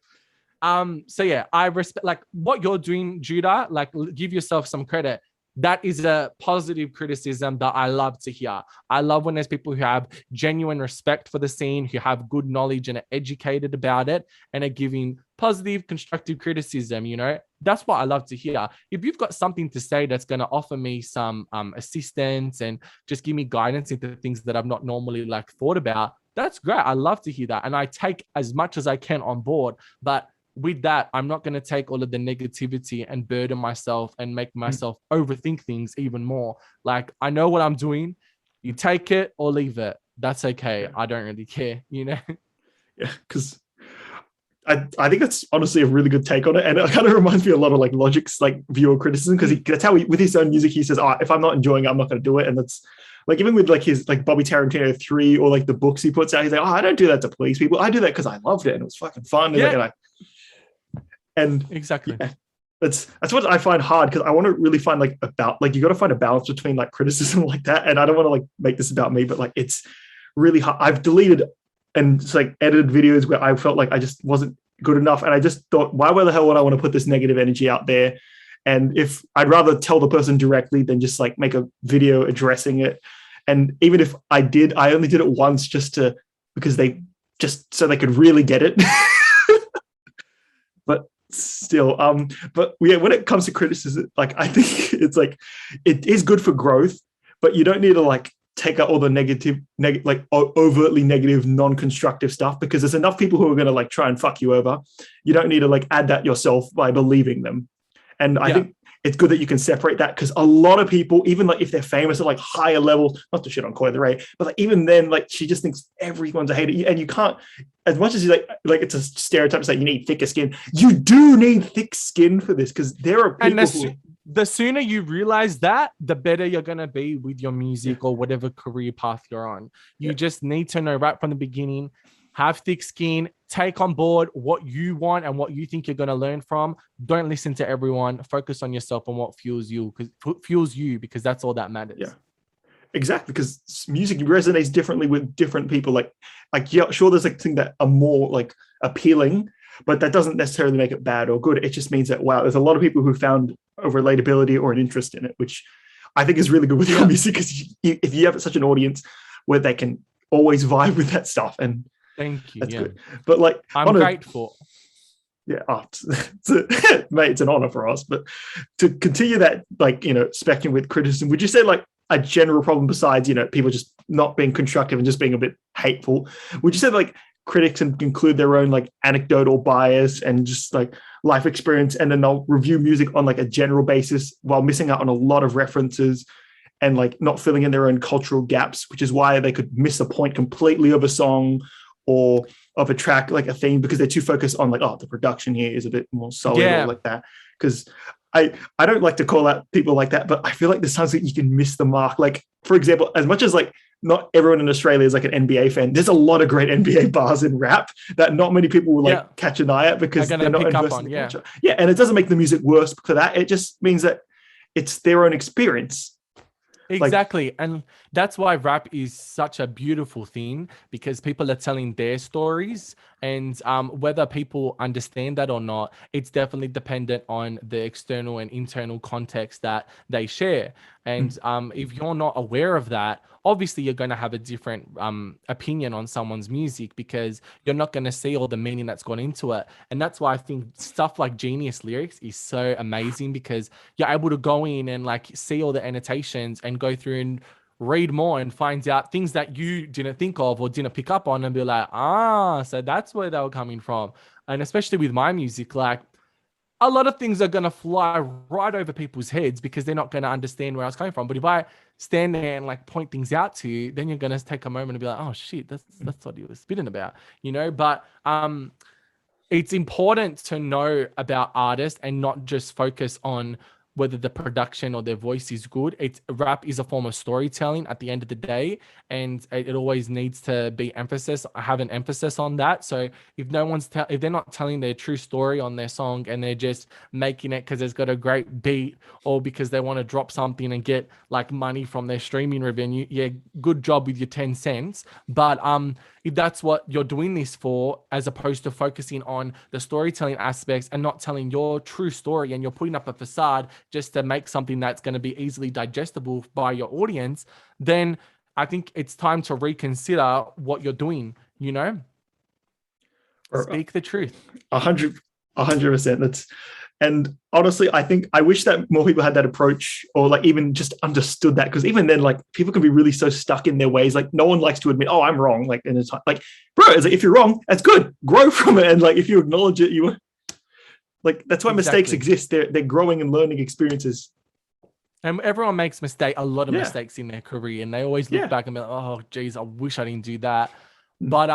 So yeah, I respect like what you're doing, Judah, like give yourself some credit. That is a positive criticism that I love to hear. I love when there's people who have genuine respect for the scene, who have good knowledge and are educated about it and are giving positive, constructive criticism. That's what I love to hear. If you've got something to say that's going to offer me some assistance and just give me guidance into things that I've not normally like thought about, that's great. I love to hear that. And I take as much as I can on board, but with that, I'm not going to take all of the negativity and burden myself and make myself overthink things even more. Like, I know what I'm doing. You take it or leave it. That's okay. I don't really care, Yeah, because I think that's honestly a really good take on it, and it kind of reminds me a lot of like Logic's like viewer criticism, because that's how with his own music he says, "Oh, if I'm not enjoying it, I'm not going to do it." And that's like even with like his like Bobby Tarantino 3 or like the books he puts out, he's like, "Oh, I don't do that to please people. I do that because I loved it and it was fucking fun." Yeah, And exactly. yeah, that's what I find hard, because I want to really find like you got to find a balance between like criticism like that, and I don't want to like make this about me, but like it's really hard. I've deleted and just like edited videos where I felt like I just wasn't good enough, and I just thought, why the hell would I want to put this negative energy out there? And if I'd rather tell the person directly than just like make a video addressing it. And even if I only did it once because they just so they could really get it. But still, but yeah, when it comes to criticism, like I think it's like it is good for growth, but you don't need to like take out all the like overtly negative, non-constructive stuff, because there's enough people who are going to like try and fuck you over. You don't need to like add that yourself by believing them. And I think it's good that you can separate that, because a lot of people, even like if they're famous at like higher levels, not to shit on Coi Leray, but like even then, like she just thinks everyone's a hater, and you can't, as much as you like it's a stereotype to say you need thicker skin. You do need thick skin for this, because there are people the sooner you realize that, the better you're going to be with your music or whatever career path you're on. You just need to know right from the beginning, have thick skin, take on board what you want and what you think you're going to learn from. Don't listen to everyone. Focus on yourself and what fuels you, because that's all that matters. Yeah, exactly. Because music resonates differently with different people. Like yeah, sure, there's like things that are more like appealing, but that doesn't necessarily make it bad or good. It just means that, wow, there's a lot of people who found a relatability or an interest in it, which I think is really good with your music, because if you have such an audience where they can always vibe with that stuff, and thank you. That's good. But like, I'm grateful. Yeah, mate, it's an honor for us. But to continue that, like, specking with criticism, would you say like a general problem besides, people just not being constructive and just being a bit hateful? Would you say like critics include their own like anecdotal bias and just like life experience, and then they'll review music on like a general basis while missing out on a lot of references and like not filling in their own cultural gaps, which is why they could miss a point completely of a song or of a track, like a theme, because they're too focused on like, oh, the production here is a bit more solid or like that. Because I don't like to call out people like that, but I feel like there's times that you can miss the mark. Like, for example, as much as like not everyone in Australia is like an NBA fan, there's a lot of great NBA bars in rap that not many people will like catch an eye at, because they're not invested in the culture. Yeah, and it doesn't make the music worse for that. It just means that it's their own experience. Exactly. And that's why rap is such a beautiful thing, because people are telling their stories, and whether people understand that or not, it's definitely dependent on the external and internal context that they share. And if you're not aware of that, obviously you're going to have a different opinion on someone's music, because you're not going to see all the meaning that's gone into it. And that's why I think stuff like Genius Lyrics is so amazing, because you're able to go in and like see all the annotations and go through and read more and find out things that you didn't think of or didn't pick up on, and be like, so that's where they were coming from. And especially with my music, like, a lot of things are going to fly right over people's heads because they're not going to understand where I was coming from. But if I stand there and like point things out to you, then you're going to take a moment and be like, oh shit, that's what he was spitting about, But it's important to know about artists and not just focus on whether the production or their voice is good. Rap is a form of storytelling at the end of the day, and it always needs to be have an emphasis on that. So if if they're not telling their true story on their song, and they're just making it because it's got a great beat or because they want to drop something and get like money from their streaming revenue, yeah, good job with your 10 cents. But if that's what you're doing this for, as opposed to focusing on the storytelling aspects and not telling your true story, and you're putting up a facade just to make something that's going to be easily digestible by your audience, then I think it's time to reconsider what you're doing, Speak the truth. 100%. And honestly, I wish that more people had that approach, or like even just understood that, because even then, like, people can be really so stuck in their ways. Like, no one likes to admit, oh, I'm wrong. Like, and it's like, bro, it's like, if you're wrong, that's good. Grow from it. And like, if you acknowledge it, like, that's why mistakes exist. They're growing and learning experiences. And everyone makes a lot of mistakes in their career, and they always look back and be like, oh, geez, I wish I didn't do that. But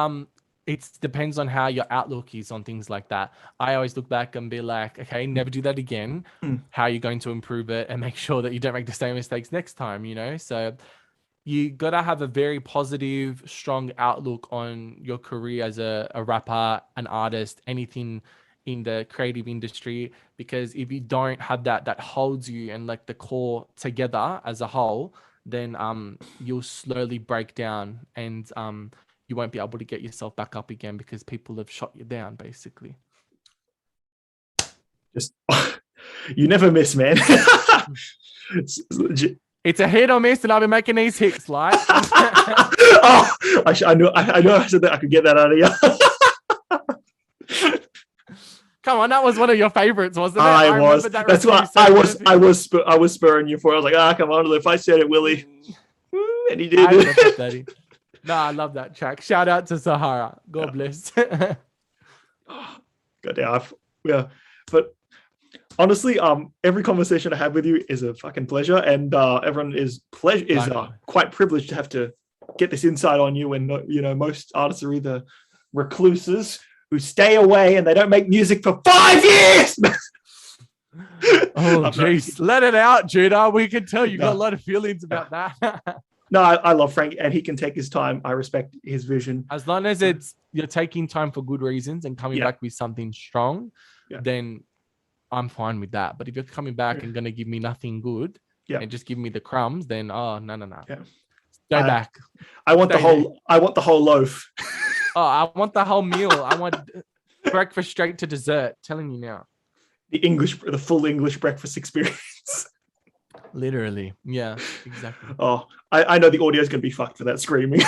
it depends on how your outlook is on things like that. I always look back and be like, okay, never do that again. How are you going to improve it and make sure that you don't make the same mistakes next time, you know? So you got to have a very positive, strong outlook on your career as a rapper, an artist, anything in the creative industry. Because if you don't have that holds you and like the core together as a whole, then you'll slowly break down and you won't be able to get yourself back up again because people have shot you down, basically. Just you never miss, man. It's legit. It's a hit or miss, and I've been making these hits, like. Oh, I know. I said that I could get that out of you. Come on, that was one of your favorites, wasn't it? I was. That's why I was spurring you for. I was like, come on, if I said it, Willie, and he did. No, I love that track. Shout out to Sahara. God bless. God damn. Yeah, but honestly, every conversation I have with you is a fucking pleasure, and everyone is quite privileged to have to get this insight on you. And you know, most artists are either recluses who stay away and they don't make music for 5 years. Oh, jeez, let it out, Judah. We can tell you got a lot of feelings about that. No, I love Frank, and he can take his time. I respect his vision. As long as you're taking time for good reasons and coming back with something strong, then I'm fine with that. But if you're coming back and gonna give me nothing good and just give me the crumbs, then no. Yeah. Go back. I want the whole loaf. Oh, I want the whole meal. I want breakfast straight to dessert. Telling you now. The full English breakfast experience. Literally. Yeah, exactly. Oh, I know the audio is going to be fucked for that screaming.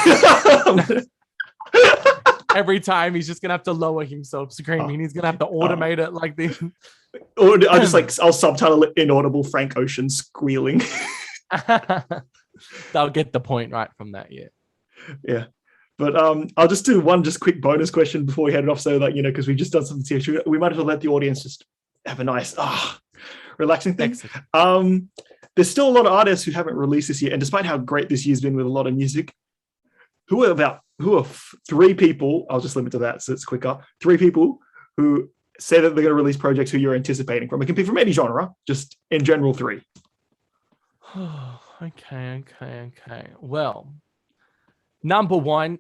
Every time he's just going to have to lower himself screaming. He's going to have to automate it like this. Or I'll subtitle it inaudible Frank Ocean squealing. They'll get the point right from that, yeah. But I'll just do one quick bonus question before we head it off. So that, you know, because we've just done something serious, we might as well let the audience just have a nice, relaxing thing. There's still a lot of artists who haven't released this year. And despite how great this year's been with a lot of music, who are 3 people, I'll just limit to that so it's quicker, 3 people who say that they're going to release projects who you're anticipating from. It can be from any genre, just in general 3. Okay. Well, number 1,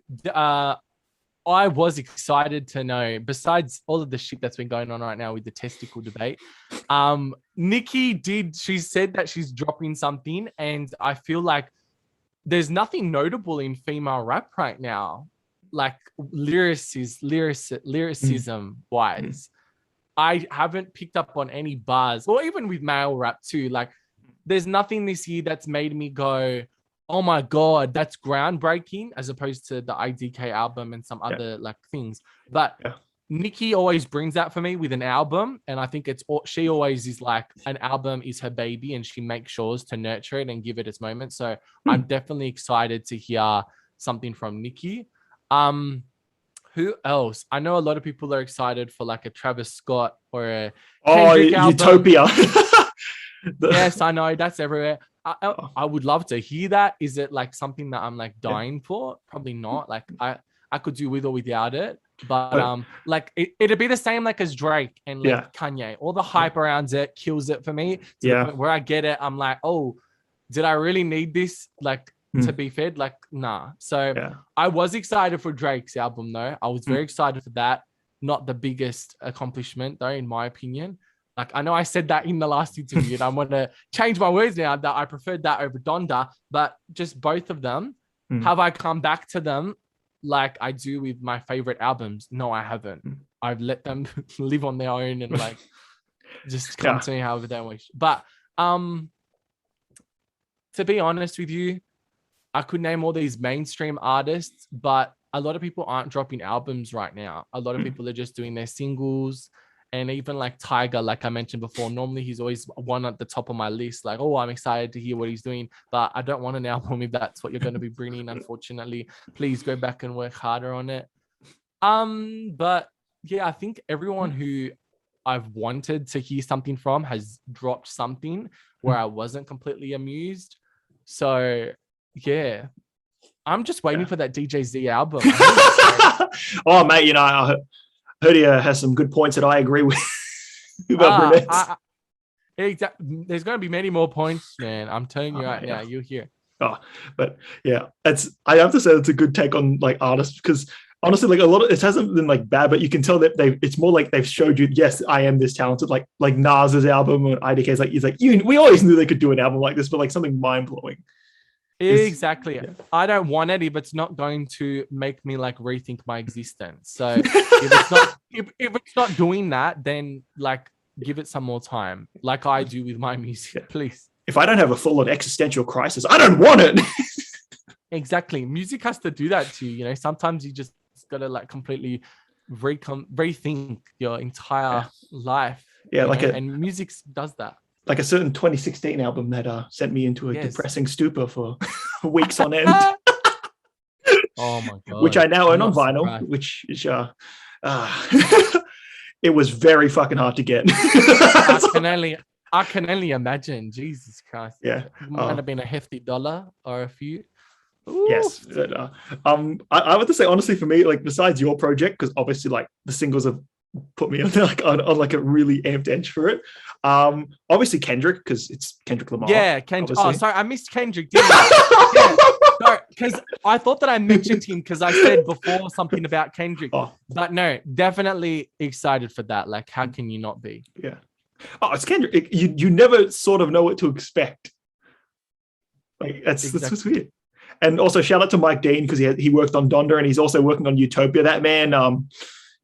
I was excited to know, besides all of the shit that's been going on right now with the testicle debate, she said that she's dropping something, and I feel like there's nothing notable in female rap right now, like lyricism wise. I haven't picked up on any bars, or even with male rap too. Like, there's nothing this year that's made me go, oh my God, that's groundbreaking, as opposed to the IDK album and some other like things. But Nicki always brings that for me with an album. And I think she always is like, an album is her baby and she makes sure to nurture it and give it its moment. So I'm definitely excited to hear something from Nicki. Who else? I know a lot of people are excited for like a Travis Scott or a Kendrick album. Utopia. Yes, I know, that's everywhere. I would love to hear that. Is it like something that I'm like dying for? Probably not. Like I could do with or without it. But like it'd be the same like as Drake and like Kanye. All the hype around it kills it for me. To the point where I get it, I'm like, oh, did I really need this? Like to be fed? Like, nah. So I was excited for Drake's album though. I was very excited for that. Not the biggest accomplishment though, in my opinion. Like, I know I said that in the last interview and I want to change my words now that I preferred that over Donda, but just both of them, have I come back to them like I do with my favorite albums? No, I haven't. I've let them live on their own and like just come to me however they wish. But to be honest with you, I could name all these mainstream artists, but a lot of people aren't dropping albums right now. A lot of people are just doing their singles. And even like Tiger, like I mentioned before, normally he's always one at the top of my list. Like, oh, I'm excited to hear what he's doing, but I don't want an album if that's what you're going to be bringing. Unfortunately, please go back and work harder on it. But yeah, I think everyone who I've wanted to hear something from has dropped something where I wasn't completely amused. So yeah, I'm just waiting for that DJ Z album. Oh, mate, I heard he has some good points that I agree with about Brunettes. There's going to be many more points, man. I'm telling you right now. You'll hear. Oh, but yeah, I have to say it's a good take on like artists, because honestly, like a lot of it hasn't been like bad, but you can tell that it's more like they've showed you, yes, I am this talented. Like Nas's album or IDK's, like he's like, we always knew they could do an album like this, but like something mind blowing. Exactly. Yeah. I don't want it if it's not going to make me like rethink my existence. So if it's not doing that, then like give it some more time, like I do with my music, please. If I don't have a full-on existential crisis, I don't want it. Exactly. Music has to do that to you. Sometimes you just gotta like completely rethink your entire life. Yeah, and music does that. Like a certain 2016 album that sent me into a depressing stupor for weeks on end. Oh my god! Which I now own on vinyl, surprised. Which is it was very fucking hard to get. I can only imagine. Jesus Christ! Yeah, it might have been a hefty $1 or a few. Ooh. Yes. I would say honestly for me, like besides your project, because obviously like the singles have put me on like a really amped edge for it. Obviously Kendrick, because it's Kendrick Lamar. Yeah, Kendrick. Obviously. Oh, sorry, I missed Kendrick. Didn't I? No, because I thought that I mentioned him because I said before something about Kendrick. Oh. But no, definitely excited for that. Like, how can you not be? Yeah. Oh, it's Kendrick. You never sort of know what to expect. Like that's what's weird. And also shout out to Mike Dean, because he worked on Donda and he's also working on Utopia. That man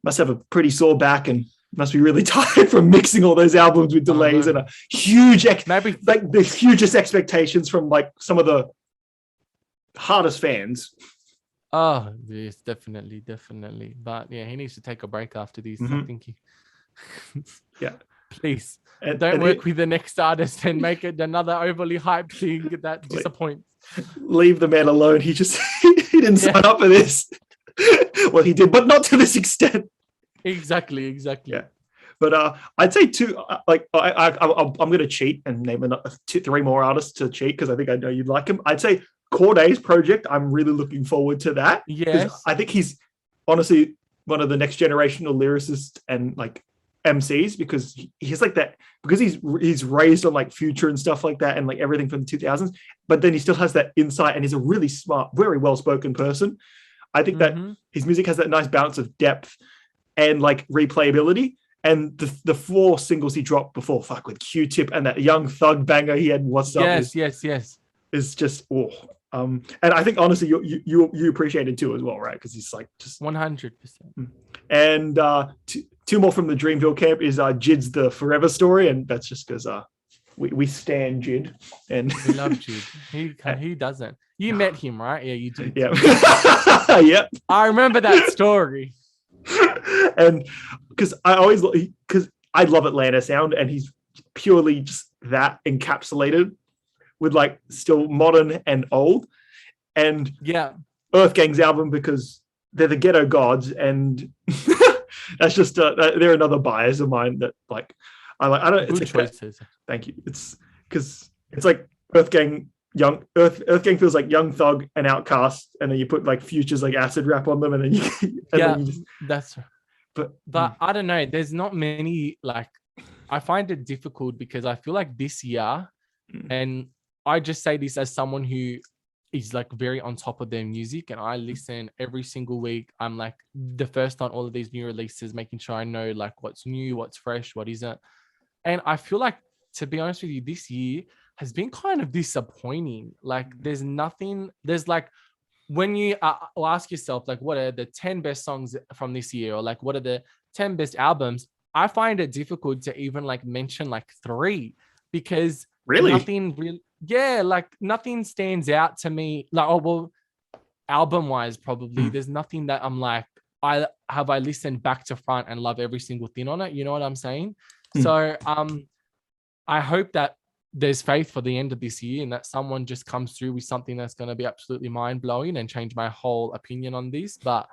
must have a pretty sore back and must be really tired from mixing all those albums with delays and a huge maybe like the hugest expectations from like some of the hardest fans. Oh yes, definitely. But yeah, he needs to take a break after these. I think yeah. Please don't work with the next artist and make it another overly hyped thing that disappoints. Leave the man alone. He didn't sign up for this. Well, he did, but not to this extent. Exactly. Yeah, but I'd say two. Like I'm going to cheat and name three more artists to cheat because I think I know you'd like him. I'd say Corday's project. I'm really looking forward to that. Yes, I think he's honestly one of the next generational lyricists and like MCs, because he's like that, because he's raised on like Future and stuff like that and like everything from the 2000s, but then he still has that insight and he's a really smart, very well-spoken person. I think that his music has that nice balance of depth and like replayability. And the 4 singles he dropped before, with Q-Tip and that Young Thug banger he had, What's Up? Yes. Is just and I think honestly you appreciate it too as well, right? Because he's like just 100%. And two more from the Dreamville camp is Jid's The Forever Story, and that's just because we stand Jid and we love Jid. He doesn't. You met him, right? Yeah, you did. Yeah. Yep. I remember that story. And because I love Atlanta sound, and he's purely just that encapsulated with like still modern and old. And yeah, Earth Gang's album, because they're the ghetto gods, and that's just they're another bias of mine that like I like. I don't. It's like choices. Thank you. It's because it's like Earth Gang feels like Young Thug and Outkast, and then you put like Future's like acid rap on them, and then you that's. But I don't know. There's not many like. I find it difficult because I feel like this year, and I just say this as someone who is like very on top of their music, and I listen every single week. I'm like the first on all of these new releases, making sure I know like what's new, what's fresh, what isn't. And I feel like, to be honest with you, this year has been kind of disappointing. Like there's like when you ask yourself like what are the 10 best songs from this year, or like what are the 10 best albums, I find it difficult to even like mention like 3, because nothing really, like nothing stands out to me. Like, oh well, album wise, probably there's nothing that I'm like I listened back to front and love every single thing on it. You know what I'm saying? So I hope that there's faith for the end of this year, and that someone just comes through with something that's going to be absolutely mind blowing and change my whole opinion on this. But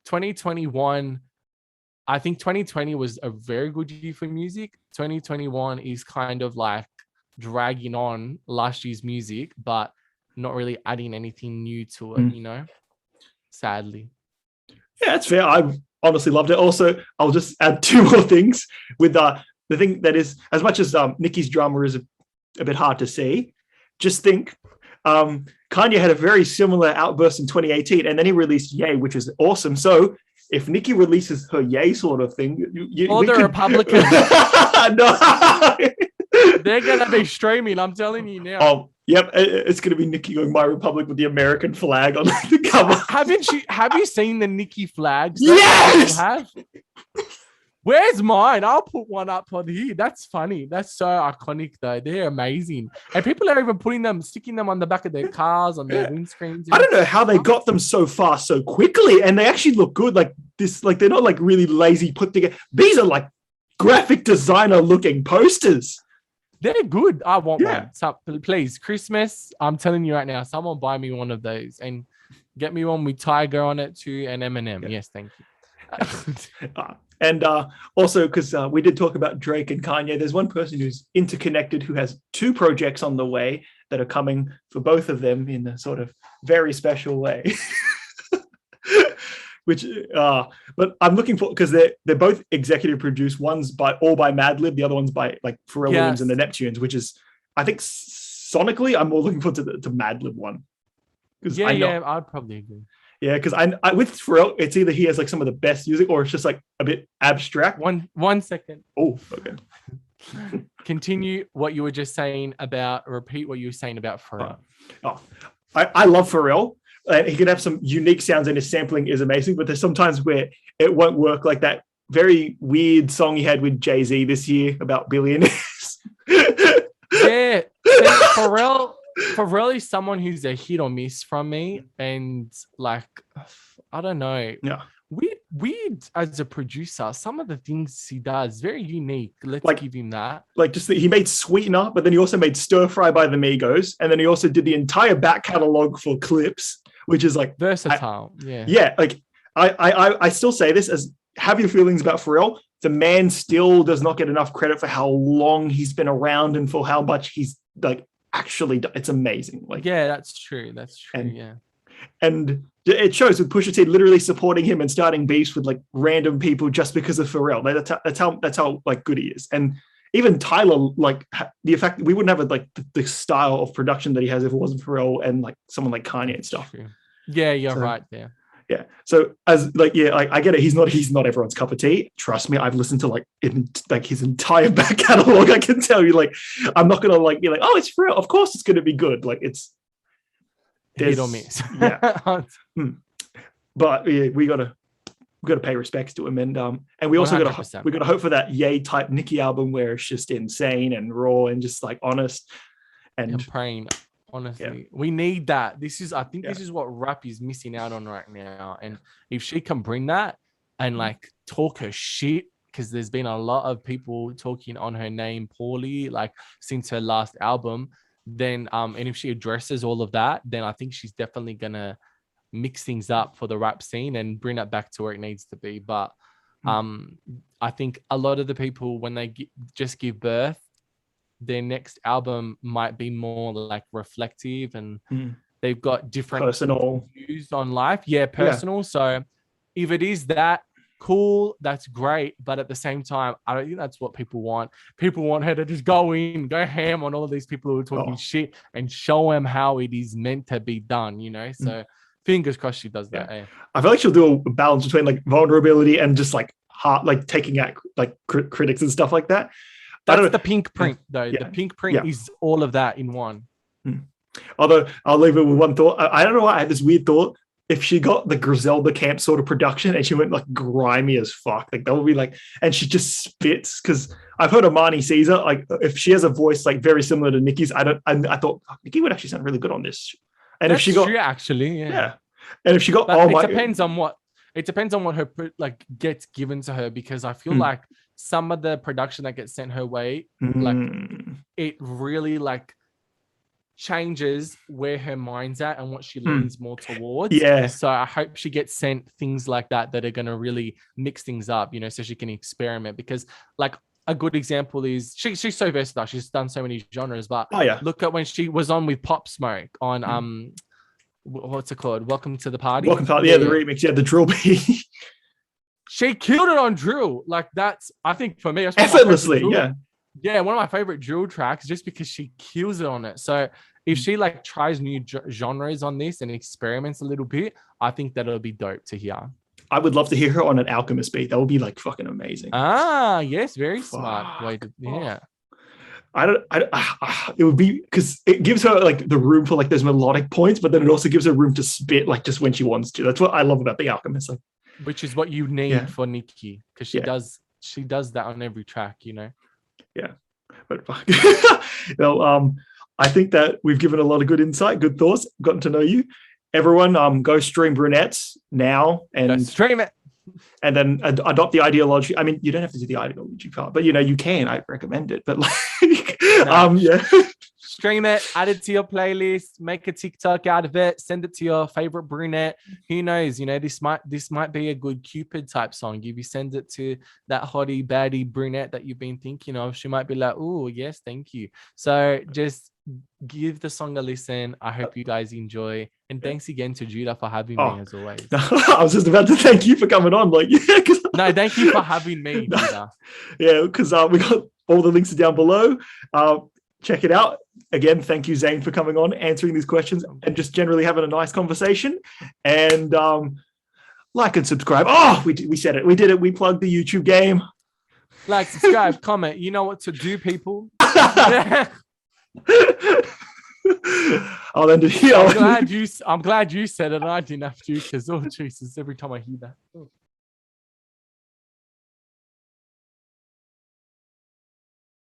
2021, I think 2020 was a very good year for music. 2021 is kind of like dragging on last year's music, but not really adding anything new to it, you know, sadly. Yeah, that's fair. I honestly loved it. Also, I'll just add two more things with the thing that is, as much as Nicki's drama is a bit hard to see, just think Kanye had a very similar outburst in 2018, and then he released Yay, which is awesome. So if Nicki releases her Yay sort of thing, Republicans. No. They're gonna be streaming. I'm telling you now. Oh, yep. It's gonna be Nicki going My Republic with the American flag on the cover. Have you seen the Nicki flags? Yes. Have? Where's mine? I'll put one up on here. That's funny. That's so iconic, though. They're amazing, and people are even sticking them on the back of their cars, on their windscreens. I don't know how they got them so fast, so quickly, and they actually look good. Like this, like they're not like really lazy put together. These are like graphic designer looking posters. They're good. I want one. So, please, Christmas, I'm telling you right now, someone buy me one of those and get me one with Tiger on it too and Eminem. Yes, thank you. And also, because we did talk about Drake and Kanye, there's one person who's interconnected who has two projects on the way that are coming for both of them in a sort of very special way. Which, but I'm looking for, because they're both executive produced. One's by Madlib, the other one's by like Pharrell Williams and the Neptunes, which is, I think, sonically, I'm more looking forward to Madlib one. Yeah, I'd probably agree. Yeah, because I with Pharrell, it's either he has like some of the best music or it's just like a bit abstract. One second. Oh, okay. Continue what you were just saying about. Repeat what you were saying about Pharrell. I love Pharrell. He can have some unique sounds and his sampling is amazing, but there's sometimes where it won't work, like that very weird song he had with Jay-Z this year about billionaires. Yeah, Pharrell is someone who's a hit or miss from me, and like, I don't know. Yeah. Weird as a producer, some of the things he does very unique. Let's give him that. Like he made Sweetener, but then he also made Stir Fry by the Migos, and then he also did the entire back catalog for Clips, which is like versatile. Like I still say this as have your feelings about Pharrell. The man still does not get enough credit for how long he's been around and for how much he's like actually done. It's amazing. Like that's true. And it shows with Pusha T literally supporting him and starting beefs with like random people just because of Pharrell. That's how like good he is. And even Tyler, like the fact that we wouldn't have like the style of production that he has if it wasn't Pharrell and like someone like Kanye and stuff. Yeah, you're right there. Yeah. So as like I get it. He's not everyone's cup of tea. Trust me, I've listened to like his entire back catalog. I can tell you, like, I'm not gonna like be like, oh, it's Pharrell. Of course, it's gonna be good. Like it's. Hit or miss. Yeah. But yeah, we gotta pay respects to him, and we also gotta hope for that Yay type Nicki album where it's just insane and raw and just like honest. And I'm praying, honestly, we need that. This is what rap is missing out on right now. And if she can bring that and like talk her shit, because there's been a lot of people talking on her name poorly, like since her last album. Then and if she addresses all of that, then I think she's definitely gonna mix things up for the rap scene and bring it back to where it needs to be. But I think a lot of the people, when they just give birth, their next album might be more like reflective and they've got different personal views on life. Personal. So if it is that, cool, that's great, but at the same time, I don't think that's what people want. People want her to just go ham on all of these people who are talking shit and show them how it is meant to be done, you know. So fingers crossed she does that. I feel like she'll do a balance between like vulnerability and just like heart, like taking out like critics and stuff like that. That's the pink print though. The pink print is all of that in one. Although I'll leave it with one thought. I don't know why I had this weird thought. If she got the Griselda Camp sort of production and she went like grimy as fuck, like that would be like, and she just spits, because I've heard Amani Caesar, like if she has a voice like very similar to Nicki's, I thought Nicki would actually sound really good on this. And that's if she got true, actually, and if she got, it depends on what her like gets given to her, because I feel like some of the production that gets sent her way, like it really like changes where her mind's at and what she leans more towards. So I hope she gets sent things like that are going to really mix things up, you know, so she can experiment, because like a good example is she's so versatile. She's done so many genres. But Oh yeah. look at when she was on with Pop Smoke on what's it called? Welcome to the Party. Welcome to the remix. Yeah, the drill beat. She killed it on drill. Like that's, I think for me, that's effortlessly. Yeah, one of my favorite drill tracks, just because she kills it on it. So if she like tries new genres on this and experiments a little bit, I think that it'll be dope to hear. I would love to hear her on an Alchemist beat. That would be like fucking amazing. Yes, very smart way to, yeah. It would be because it gives her like the room for like those melodic points, but then it also gives her room to spit like just when she wants to. That's what I love about the Alchemist. Like, which is what you need for Nikki, because she does that on every track, you know. Yeah, but I think that we've given a lot of good insight, good thoughts, gotten to know you. Everyone, go stream Brunettes now and stream it, and then adopt the ideology. I mean, you don't have to do the ideology part, but you can. I recommend it. But like, yeah. Stream it, add it to your playlist, make a TikTok out of it, send it to your favorite brunette. Who knows? This might be a good Cupid type song. If you send it to that hottie baddie brunette that you've been thinking of, she might be like, "Oh, yes, thank you." So just give the song a listen. I hope you guys enjoy, and thanks again to Judah for having me as always. I was just about to thank you for coming on. Like, no, thank you for having me, Judah. Yeah, because we got all the links down below. Check it out. Again, thank you, Zane, for coming on, answering these questions, and just generally having a nice conversation. And like and subscribe. Oh, we said it. We did it. We plugged the YouTube game. Like, subscribe, comment. You know what to do, people. I'm glad you said it. I didn't have to, because Jesus, every time I hear that.